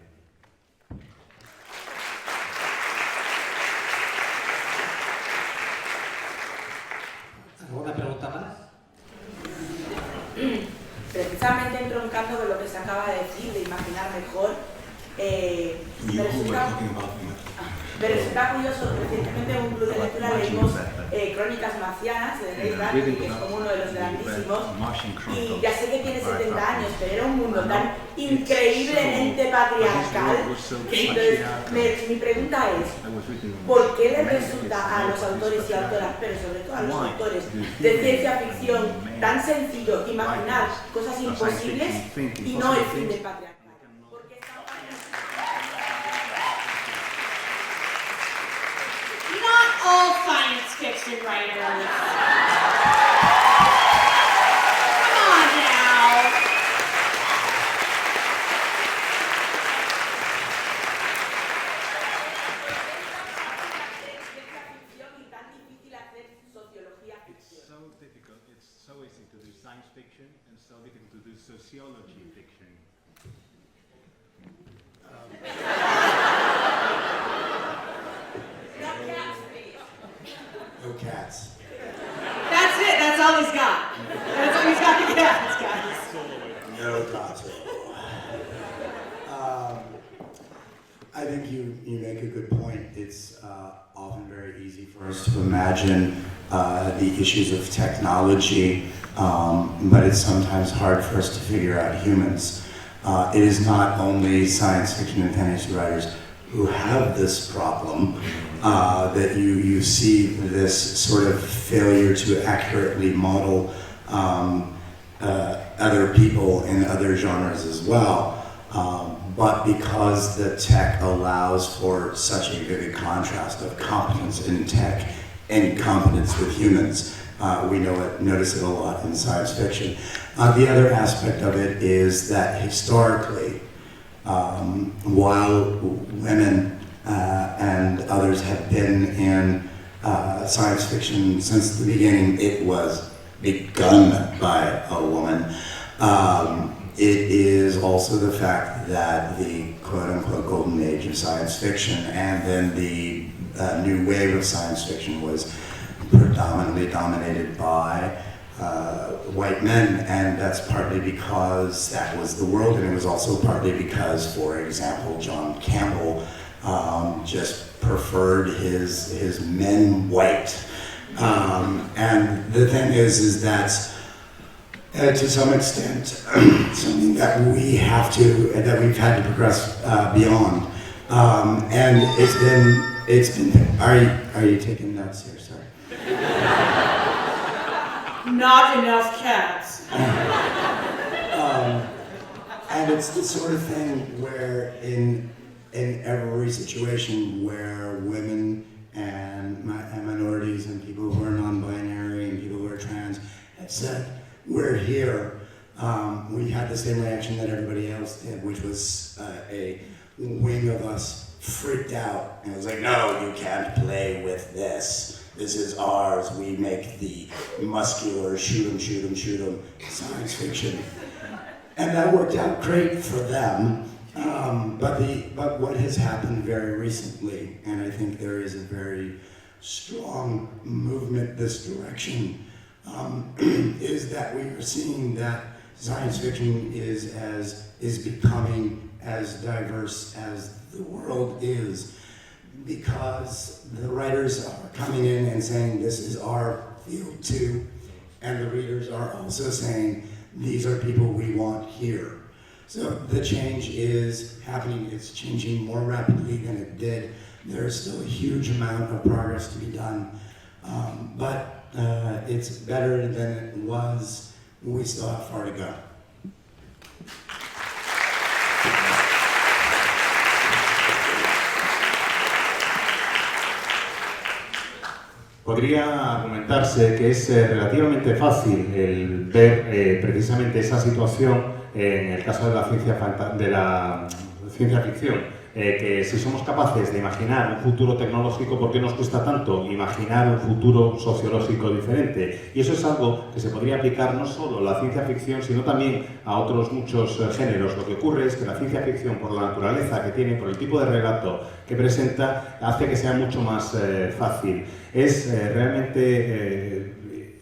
¿Alguna pregunta más? Precisamente entroncando con lo que se acaba de decir, de imaginar mejor, me resulta curioso. Recientemente en un club de lectura leímos Crónicas Marcianas de Ray Bradbury, que es como uno de los grandísimos, y ya sé que tiene 70 años, pero era un mundo tan increíblemente patriarcal que entonces mi pregunta es, ¿por qué les resulta a los autores y autoras, pero sobre todo a los autores de ciencia ficción, tan sencillo imaginar cosas imposibles y no el fin del patriarcado? Not all science fiction writers. Come on now. It's so difficult. It's so easy to do science fiction and so difficult to do sociology fiction. No cats. That's it. That's all he's got. That's all he's got to cats, guys. No cats. I think you make a good point. It's often very easy for us to imagine the issues of technology, but it's sometimes hard for us to figure out humans. It is not only science fiction and fantasy writers who have this problem, that you see this sort of failure to accurately model other people in other genres as well. But because the tech allows for such a vivid contrast of competence in tech and competence with humans, we notice it a lot in science fiction. The other aspect of it is that historically, while women and others have been in science fiction since the beginning, it was begun by a woman. It is also the fact that the quote-unquote golden age of science fiction and then the new wave of science fiction was predominantly dominated by white men, and that's partly because that was the world, and it was also partly because, for example, John Campbell just preferred his men white. And the thing is that to some extent, something that we've had to progress beyond. And it's been. Are you taking notes here? Sorry. Not enough cats. And it's the sort of thing where in every situation where women and minorities and people who are non-binary and people who are trans have said, we're here, we had the same reaction that everybody else did, which was a wing of us freaked out and was like, no, you can't play with this. This is ours. We make the muscular shoot 'em science fiction. And that worked out great for them. But what has happened very recently, and I think there is a very strong movement this direction, is that we are seeing that science fiction is becoming as diverse as the world is, because the writers are coming in and saying this is our field too, and the readers are also saying these are people we want here. So the change is happening. It's changing more rapidly than it did. There's still a huge amount of progress to be done, but it's better than it was. We still have far to go. Podría argumentarse que es relativamente fácil el ver precisamente esa situación en el caso de la ciencia ficción, que si somos capaces de imaginar un futuro tecnológico, ¿por qué nos cuesta tanto imaginar un futuro sociológico diferente? Y eso es algo que se podría aplicar no solo a la ciencia ficción, sino también a otros muchos géneros. Lo que ocurre es que la ciencia ficción, por la naturaleza que tiene, por el tipo de relato que presenta, hace que sea mucho más fácil. Es realmente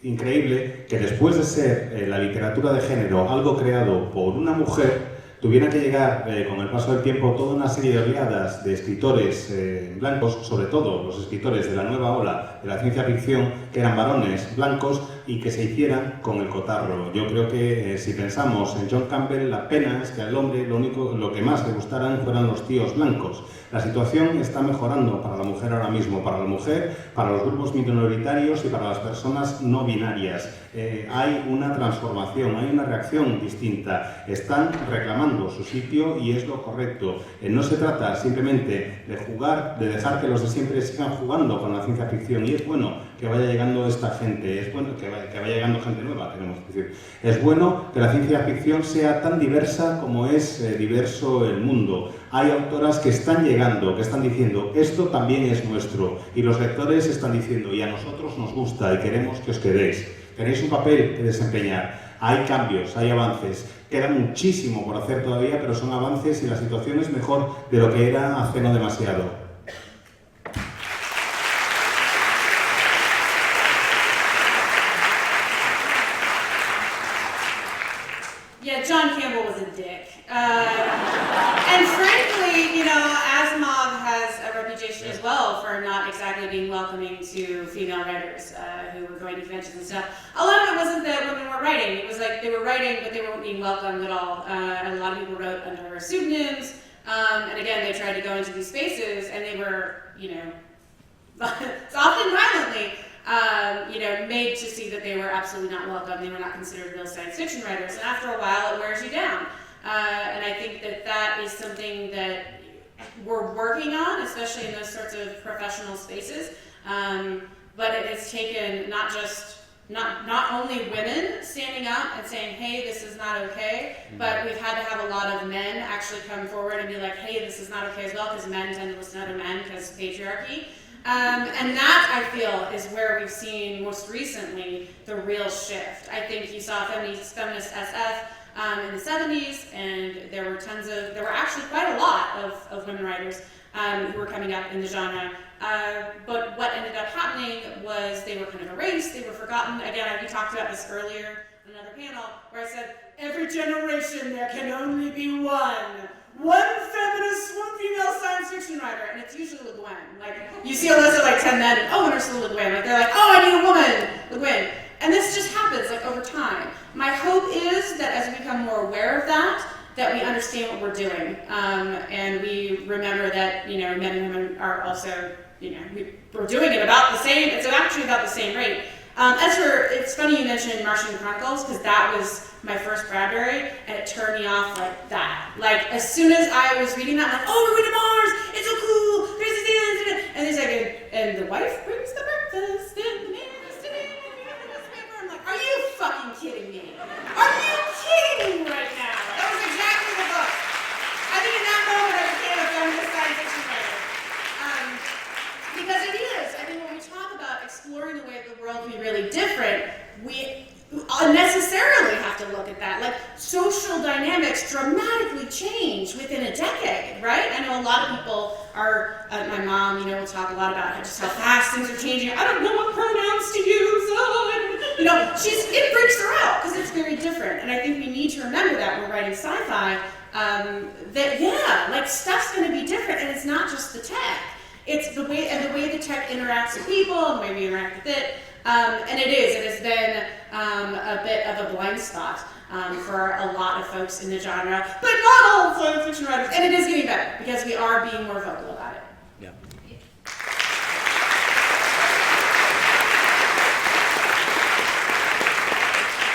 increíble que después de ser la literatura de género algo creado por una mujer, tuviera que llegar con el paso del tiempo toda una serie de oleadas de escritores blancos, sobre todo los escritores de la nueva ola de la ciencia ficción, que eran varones blancos y que se hicieran con el cotarro. Yo creo que si pensamos en John Campbell, la pena es que al hombre lo que más le gustaran fueran los tíos blancos. La situación está mejorando para la mujer ahora mismo, para la mujer, para los grupos minoritarios y para las personas no binarias. Hay una transformación, hay una reacción distinta. Están reclamando su sitio y es lo correcto. No se trata simplemente de jugar, de dejar que los de siempre sigan jugando con la ciencia ficción, y es bueno que vaya llegando esta gente, es bueno que vaya llegando gente nueva, tenemos que decir. Es bueno que la ciencia ficción sea tan diversa como es diverso el mundo. Hay autoras que están llegando, que están diciendo, esto también es nuestro, y los lectores están diciendo, y a nosotros nos gusta y queremos que os quedéis. Tenéis un papel que desempeñar. Hay cambios, hay avances. Queda muchísimo por hacer todavía, pero son avances y la situación es mejor de lo que era hace no demasiado. Yeah, John Campbell was a dick. And frankly, you know, Asimov has a reputation reputation as well for not exactly being welcoming to female writers who were going to conventions and stuff. A lot of it wasn't that women weren't writing. It was like they were writing, but they weren't being welcomed at all. And a lot of people wrote under pseudonyms. And again, they tried to go into these spaces, and they were, often violently, made to see that they were absolutely not welcome. They were not considered real science fiction writers. And after a while, it wears you down. And I think that is something that we're working on, especially in those sorts of professional spaces. But it has taken not only women standing up and saying, hey, this is not okay, but we've had to have a lot of men actually come forward and be like, hey, this is not okay as well, because men tend to listen to other men because patriarchy. And that, I feel, is where we've seen most recently the real shift. I think you saw feminist SF in the 70s, and there were actually quite a lot of women writers who were coming up in the genre. But what ended up happening was they were kind of erased, they were forgotten. Again, we talked about this earlier on another panel, where I said, every generation there can only be one feminist, one female science fiction writer, and it's usually Le Guin. Like, you see a list of like 10 men, and oh, and Ursula Le Guin. Like, they're like, oh, I need a woman, Le Guin. And this just happens, like, over time. My hope is that as we become more aware of that we understand what we're doing, and we remember that, men and women are also, we're doing it about the same. It's actually about the same rate. It's funny you mentioned Martian Chronicles, because that was my first Bradbury, and it turned me off like that. Like, as soon as I was reading that, I'm like, oh, we're going to Mars! It's so cool! There's this, and there's like, and the wife brings the breakfast, and the man is sitting in the newspaper. I'm like, are you fucking kidding me? Are you kidding me right now? That was exactly the book. I think in that moment I became a feminist science fiction writer. Because it is. I mean, when we talk about exploring the way the world can be really different, we unnecessarily have to look at that. Like, social dynamics dramatically change within a decade, right? I know a lot of people are, my mom, will talk a lot about just how fast things are changing. I don't know what pronouns to use. It freaks her out because it's very different. And I think we need to remember that when we're writing sci-fi, that stuff's going to be different, and it's not just the tech. It's the way the tech interacts with people, and the way we interact with it. And it has been a bit of a blind spot for a lot of folks in the genre, but not all science fiction writers. And it is getting better, because we are being more vocal about it. Yeah.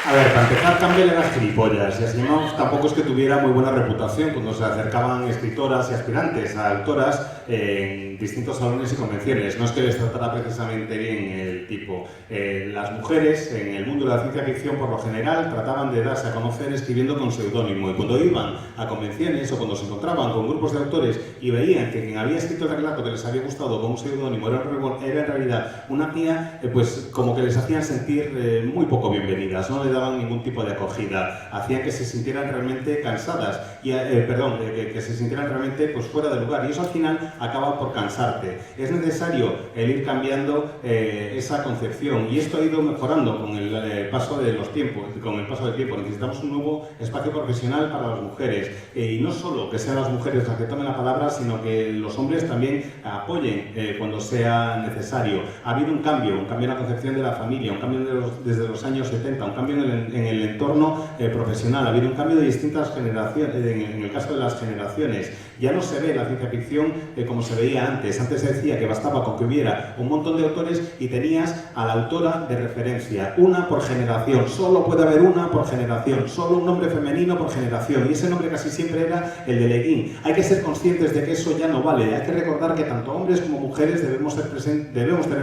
A ver, para empezar, Campbell era gilipollas, y Asimov tampoco es que tuviera muy buena reputación cuando se acercaban escritoras y aspirantes a autoras en distintos salones y convenciones. No es que les tratara precisamente bien el tipo. Las mujeres en el mundo de la ciencia ficción, por lo general, trataban de darse a conocer escribiendo con seudónimo, y cuando iban a convenciones o cuando se encontraban con grupos de autores y veían que quien había escrito el relato que les había gustado con un seudónimo era en realidad una tía, pues como que les hacían sentir muy poco bienvenidas, no le daban ningún tipo de acogida, hacían que se sintieran realmente cansadas, y, que se sintieran realmente pues, fuera de lugar, y eso al final acaba por cansarte. Es necesario el ir cambiando esa concepción, y esto ha ido mejorando con el paso de los tiempos, Necesitamos un nuevo espacio profesional para las mujeres, y no solo que sean las mujeres las que tomen la palabra, sino que los hombres también apoyen cuando sea necesario. Ha habido un cambio en la concepción de la familia, un cambio desde los años 70, un cambio en el entorno profesional, ha habido un cambio de distintas generaciones, en el caso de las generaciones. Ya no se ve la ciencia ficción como se veía antes. Antes se decía que bastaba con que hubiera un montón de autores y tenías a la autora de referencia, una por generación, solo puede haber una por generación, solo un nombre femenino por generación, y ese nombre casi siempre era el de Le Guin. Hay que ser conscientes de que eso ya no vale, hay que recordar que tanto hombres como mujeres debemos tener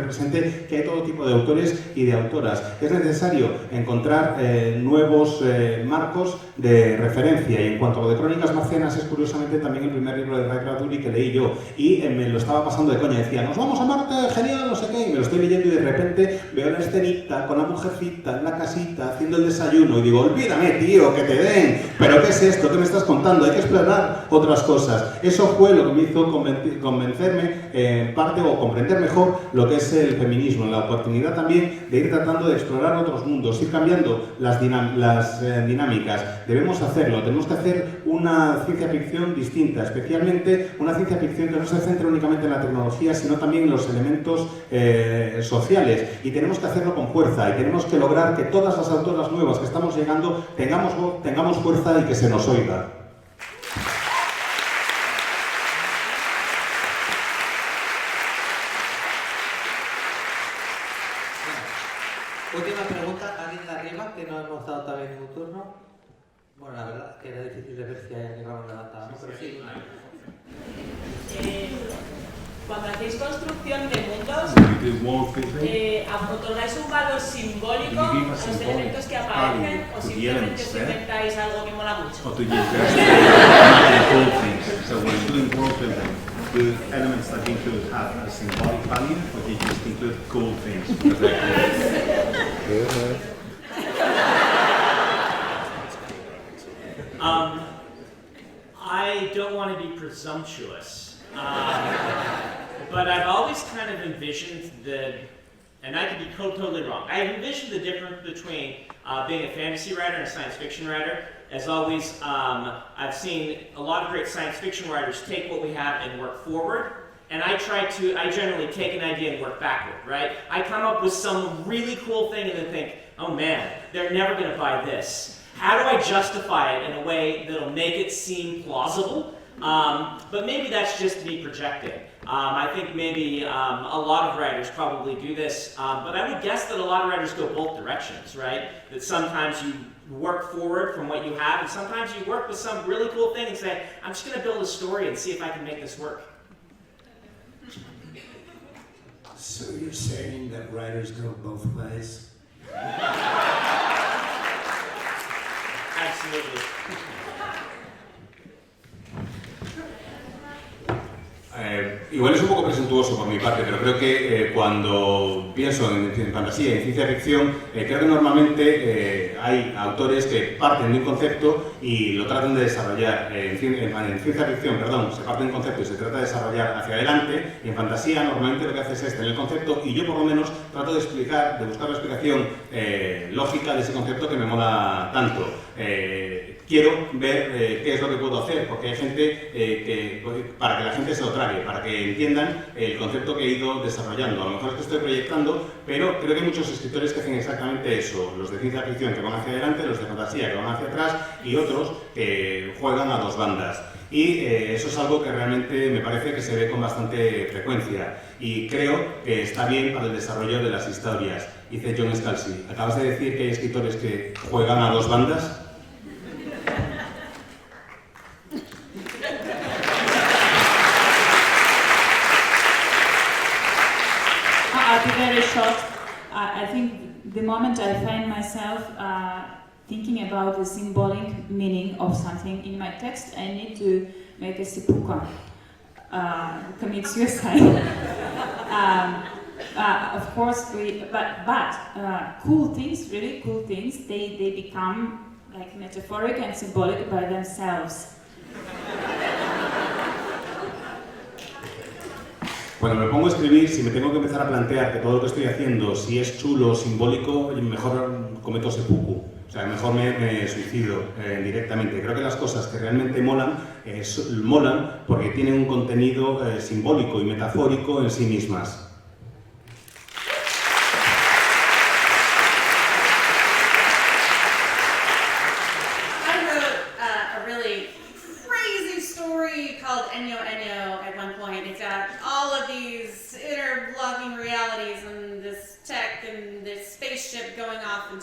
presente que hay todo tipo de autores y de autoras. Es necesario encontrar nuevos marcos de referencia, y en cuanto a lo de Crónicas Marcianas, es curiosamente también el primer libro de Ray Bradbury que leí yo, y me lo estaba pasando de coña, decía, nos vamos a Marte, genial, no sé qué, y me lo estoy leyendo y de repente veo la escenita con la mujercita en la casita haciendo el desayuno y digo, olvídame tío, que te den, pero ¿qué es esto? ¿Qué me estás contando? Hay que explorar otras cosas. Eso fue lo que me hizo convencerme en parte, o comprender mejor lo que es el feminismo, la oportunidad también de ir tratando de explorar otros mundos, ir cambiando las dinámicas. Debemos hacerlo, tenemos que hacer una ciencia ficción distinta, especialmente una ciencia ficción que no no se centre únicamente en la tecnología, sino también en los elementos sociales. Y tenemos que hacerlo con fuerza y tenemos que lograr que todas las autoras nuevas que estamos llegando tengamos fuerza y que se nos oiga. Última pregunta, alguien de arriba, que no hemos dado todavía ningún turno. Bueno, la verdad que era difícil de ver si hay alguien levantado, ¿no? Pero sí. Cuando hacéis construcción de mundos, ¿otorgáis un valor simbólico a los elementos que aparecen o simplemente os inventáis algo que mola mucho? So when doing world building, the elements that you include have a symbolic value, but you just include cool things because they're cool. I don't want to be presumptuous, but I've always kind of envisioned and I could be totally wrong, I've envisioned the difference between being a fantasy writer and a science fiction writer. As always, I've seen a lot of great science fiction writers take what we have and work forward, and I generally take an idea and work backward, right? I come up with some really cool thing and then think, oh man, they're never going to buy this. How do I justify it in a way that'll make it seem plausible? But maybe that's just me projecting. I think maybe a lot of writers probably do this, but I would guess that a lot of writers go both directions, right? That sometimes you work forward from what you have, and sometimes you work with some really cool thing and say, I'm just going to build a story and see if I can make this work. So you're saying that writers go both ways? Absolutely. Igual es un poco presuntuoso por mi parte, pero creo que cuando pienso en fantasía y en ciencia ficción, creo que normalmente hay autores que parten de un concepto y lo tratan de desarrollar. En ciencia ficción, se parte de un concepto y se trata de desarrollar hacia adelante, y en fantasía normalmente lo que haces es tener el concepto y yo por lo menos trato de buscar la explicación lógica de ese concepto que me mola tanto. Quiero ver qué es lo que puedo hacer, porque hay gente para que la gente se lo trague, para que entiendan el concepto que he ido desarrollando. A lo mejor es que estoy proyectando, pero creo que hay muchos escritores que hacen exactamente eso. Los de ciencia ficción que van hacia adelante, los de fantasía que van hacia atrás y otros que juegan a dos bandas. Y eso es algo que realmente me parece que se ve con bastante frecuencia y creo que está bien para el desarrollo de las historias. Dice John Scalzi, ¿acabas de decir que hay escritores que juegan a dos bandas? I'll be very short. I think the moment I find myself thinking about the symbolic meaning of something in my text, I need to make a seppuku, commit suicide. Of course, but cool things, really cool things, they become like metaphoric and symbolic by themselves. Cuando me pongo a escribir, si me tengo que empezar a plantear que todo lo que estoy haciendo, si es chulo o simbólico, mejor cometo seppuku. O sea, mejor me suicido directamente. Creo que las cosas que realmente molan porque tienen un contenido simbólico y metafórico en sí mismas.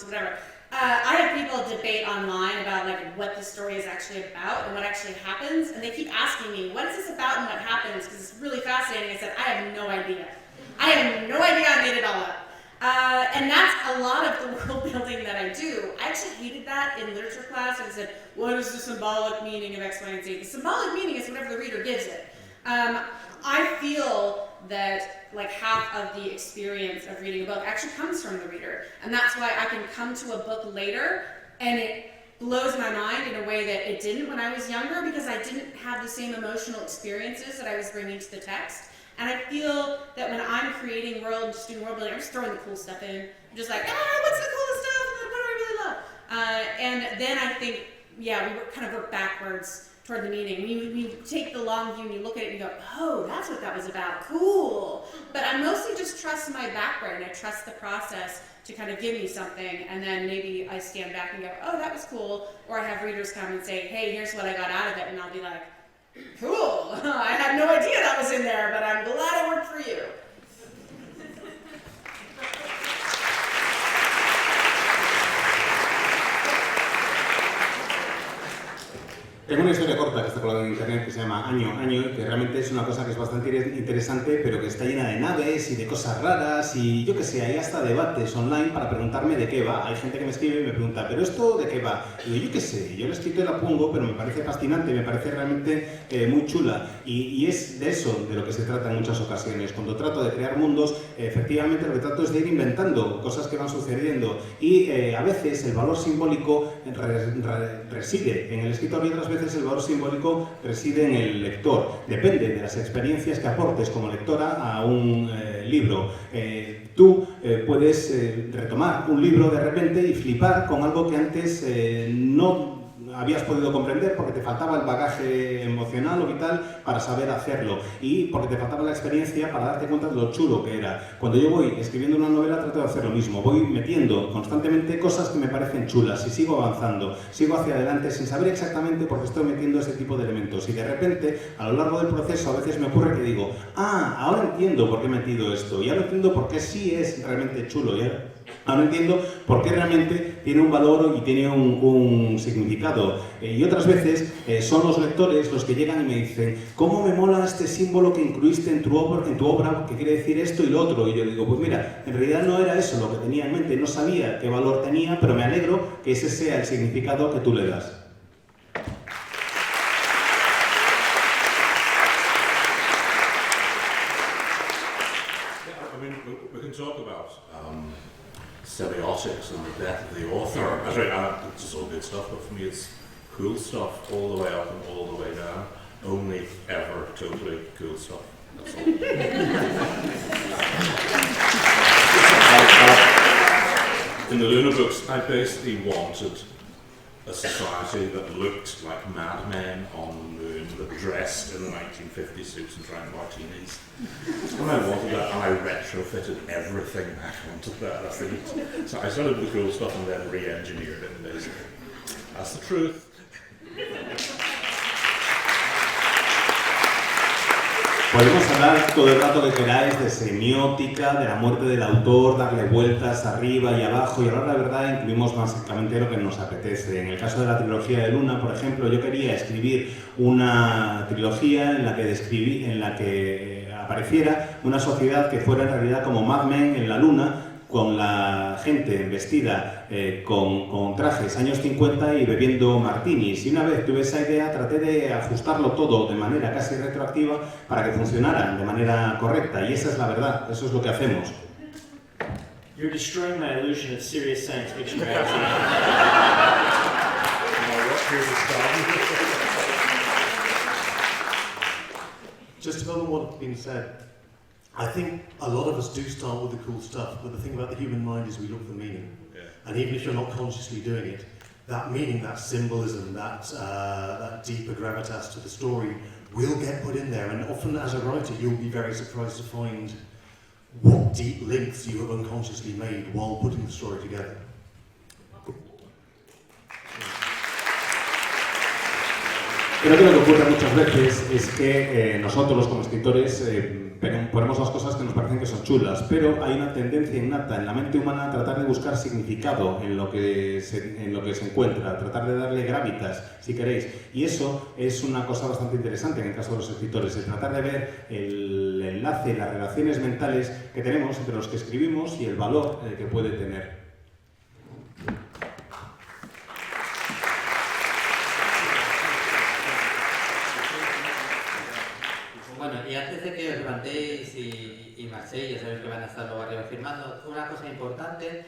Whatever. I have people debate online about what the story is actually about and what actually happens, and they keep asking me, what is this about and what happens, because it's really fascinating. I said, I have no idea. I made it all up. And that's a lot of the world building that I do. I actually hated that in literature class. I said, what is the symbolic meaning of X, Y, and Z? The symbolic meaning is whatever the reader gives it. I feel that half of the experience of reading a book actually comes from the reader, and that's why I can come to a book later and it blows my mind in a way that it didn't when I was younger, because I didn't have the same emotional experiences that I was bringing to the text. And I feel that when I'm creating world, just doing world building, I'm just throwing the cool stuff in. I'm just like, what's the coolest stuff? What do I really love? And then I think, we kind of work backwards toward the meaning. We take the long view and you look at it and you go, oh, that's what that was about, cool. But I mostly just trust my back brain. I trust the process to kind of give me something, and then maybe I stand back and go, oh, that was cool. Or I have readers come and say, hey, here's what I got out of it, and I'll be like, cool, I had no idea that was in there, but I'm glad it worked for you. Tengo una historia corta que está colgada en internet que se llama Año, y que realmente es una cosa que es bastante interesante, pero que está llena de naves y de cosas raras y yo que sé, hay hasta debates online para preguntarme de qué va. Hay gente que me escribe y me pregunta, ¿pero esto de qué va? Y digo, yo qué sé, yo la he escrito y la pongo, pero me parece fascinante, me parece realmente muy chula. Y es de eso de lo que se trata en muchas ocasiones. Cuando trato de crear mundos, efectivamente lo que trato es de ir inventando cosas que van sucediendo y a veces el valor simbólico reside en el escritor y otras veces el valor simbólico reside en el lector. Depende de las experiencias que aportes como lectora a un libro. Tú puedes retomar un libro de repente y flipar con algo que antes no habías podido comprender porque te faltaba el bagaje emocional o vital para saber hacerlo y porque te faltaba la experiencia para darte cuenta de lo chulo que era. Cuando yo voy escribiendo una novela trato de hacer lo mismo, voy metiendo constantemente cosas que me parecen chulas y sigo avanzando, sigo hacia adelante sin saber exactamente por qué estoy metiendo ese tipo de elementos y de repente a lo largo del proceso a veces me ocurre que digo, ahora entiendo por qué he metido esto y ahora entiendo por qué sí es realmente chulo. Ahora entiendo por qué realmente tiene un valor y tiene un significado. Y otras veces son los lectores los que llegan y me dicen ¿cómo me mola este símbolo que incluiste en tu obra que quiere decir esto y lo otro? Y yo digo, pues mira, en realidad no era eso lo que tenía en mente, no sabía qué valor tenía, pero me alegro que ese sea el significado que tú le das. Semiotics and the death of the author. It's just all good stuff, but for me it's cool stuff all the way up and all the way down. Only ever totally cool stuff. That's all. In the Luna books, I basically wanted a society that looked like madmen on the moon, that dressed in the 1950s suits and drank martinis. And I wanted that, and I retrofitted everything back onto that. So I started with the cool stuff and then re-engineered it, basically. That's the truth. Podemos hablar todo el rato que queráis de semiótica, de la muerte del autor, darle vueltas arriba y abajo y a la verdad incluimos básicamente lo que nos apetece. En el caso de la trilogía de Luna, por ejemplo, yo quería escribir una trilogía en la que apareciera una sociedad que fuera en realidad como Mad Men en la Luna, con la gente vestida con trajes años 50 y bebiendo martinis. Y una vez tuve esa idea, traté de ajustarlo todo de manera casi retroactiva para que funcionara de manera correcta. Y esa es la verdad, eso es lo que hacemos. You're destroying my illusion of serious science fiction writing. Just to build on what's been said, I think a lot of us do start with the cool stuff, but the thing about the human mind is we look for meaning. Yeah. And even if you're not consciously doing it, that meaning, that symbolism, that deeper gravitas to the story will get put in there. And often as a writer, you'll be very surprised to find what deep links you have unconsciously made while putting the story together. Creo que lo que ocurre muchas veces es que nosotros como escritores ponemos las cosas que nos parecen que son chulas, pero hay una tendencia innata en la mente humana a tratar de buscar significado en lo que se encuentra, a tratar de darle gravitas, si queréis. Y eso es una cosa bastante interesante en el caso de los escritores, el tratar de ver el enlace, las relaciones mentales que tenemos entre los que escribimos y el valor que puede tener. Bueno, y antes de que os levantéis y marchéis, ya sabéis que van a estar luego arriba firmando, una cosa importante,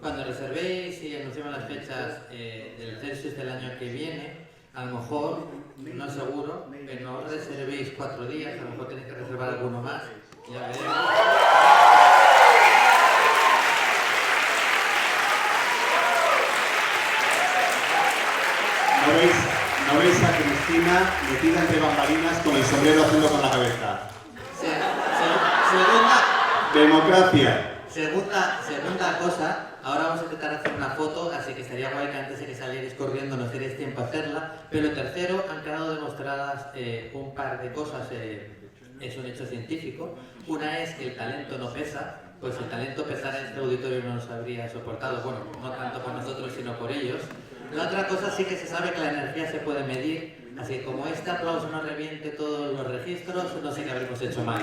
cuando reservéis y anunciemos las fechas del Celsius del año que viene, a lo mejor, no seguro, pero no reservéis 4 días, a lo mejor tenéis que reservar alguno más, ya veremos. ¿No veis? No veis a Cristina metida entre bambalinas con el sombrero haciendo con la cabeza. Segunda... Democracia. Segunda cosa, ahora vamos a intentar hacer una foto, así que estaría guay que antes de que salierais corriendo nos dierais tiempo a hacerla. Pero tercero, han quedado demostradas un par de cosas, es un hecho científico. Una es que el talento no pesa, pues el talento pesar en este auditorio no nos habría soportado, bueno, no tanto por nosotros sino por ellos. La otra cosa sí que se sabe que la energía se puede medir, así que como este aplauso no reviente todos los registros, no sé qué habremos hecho mal.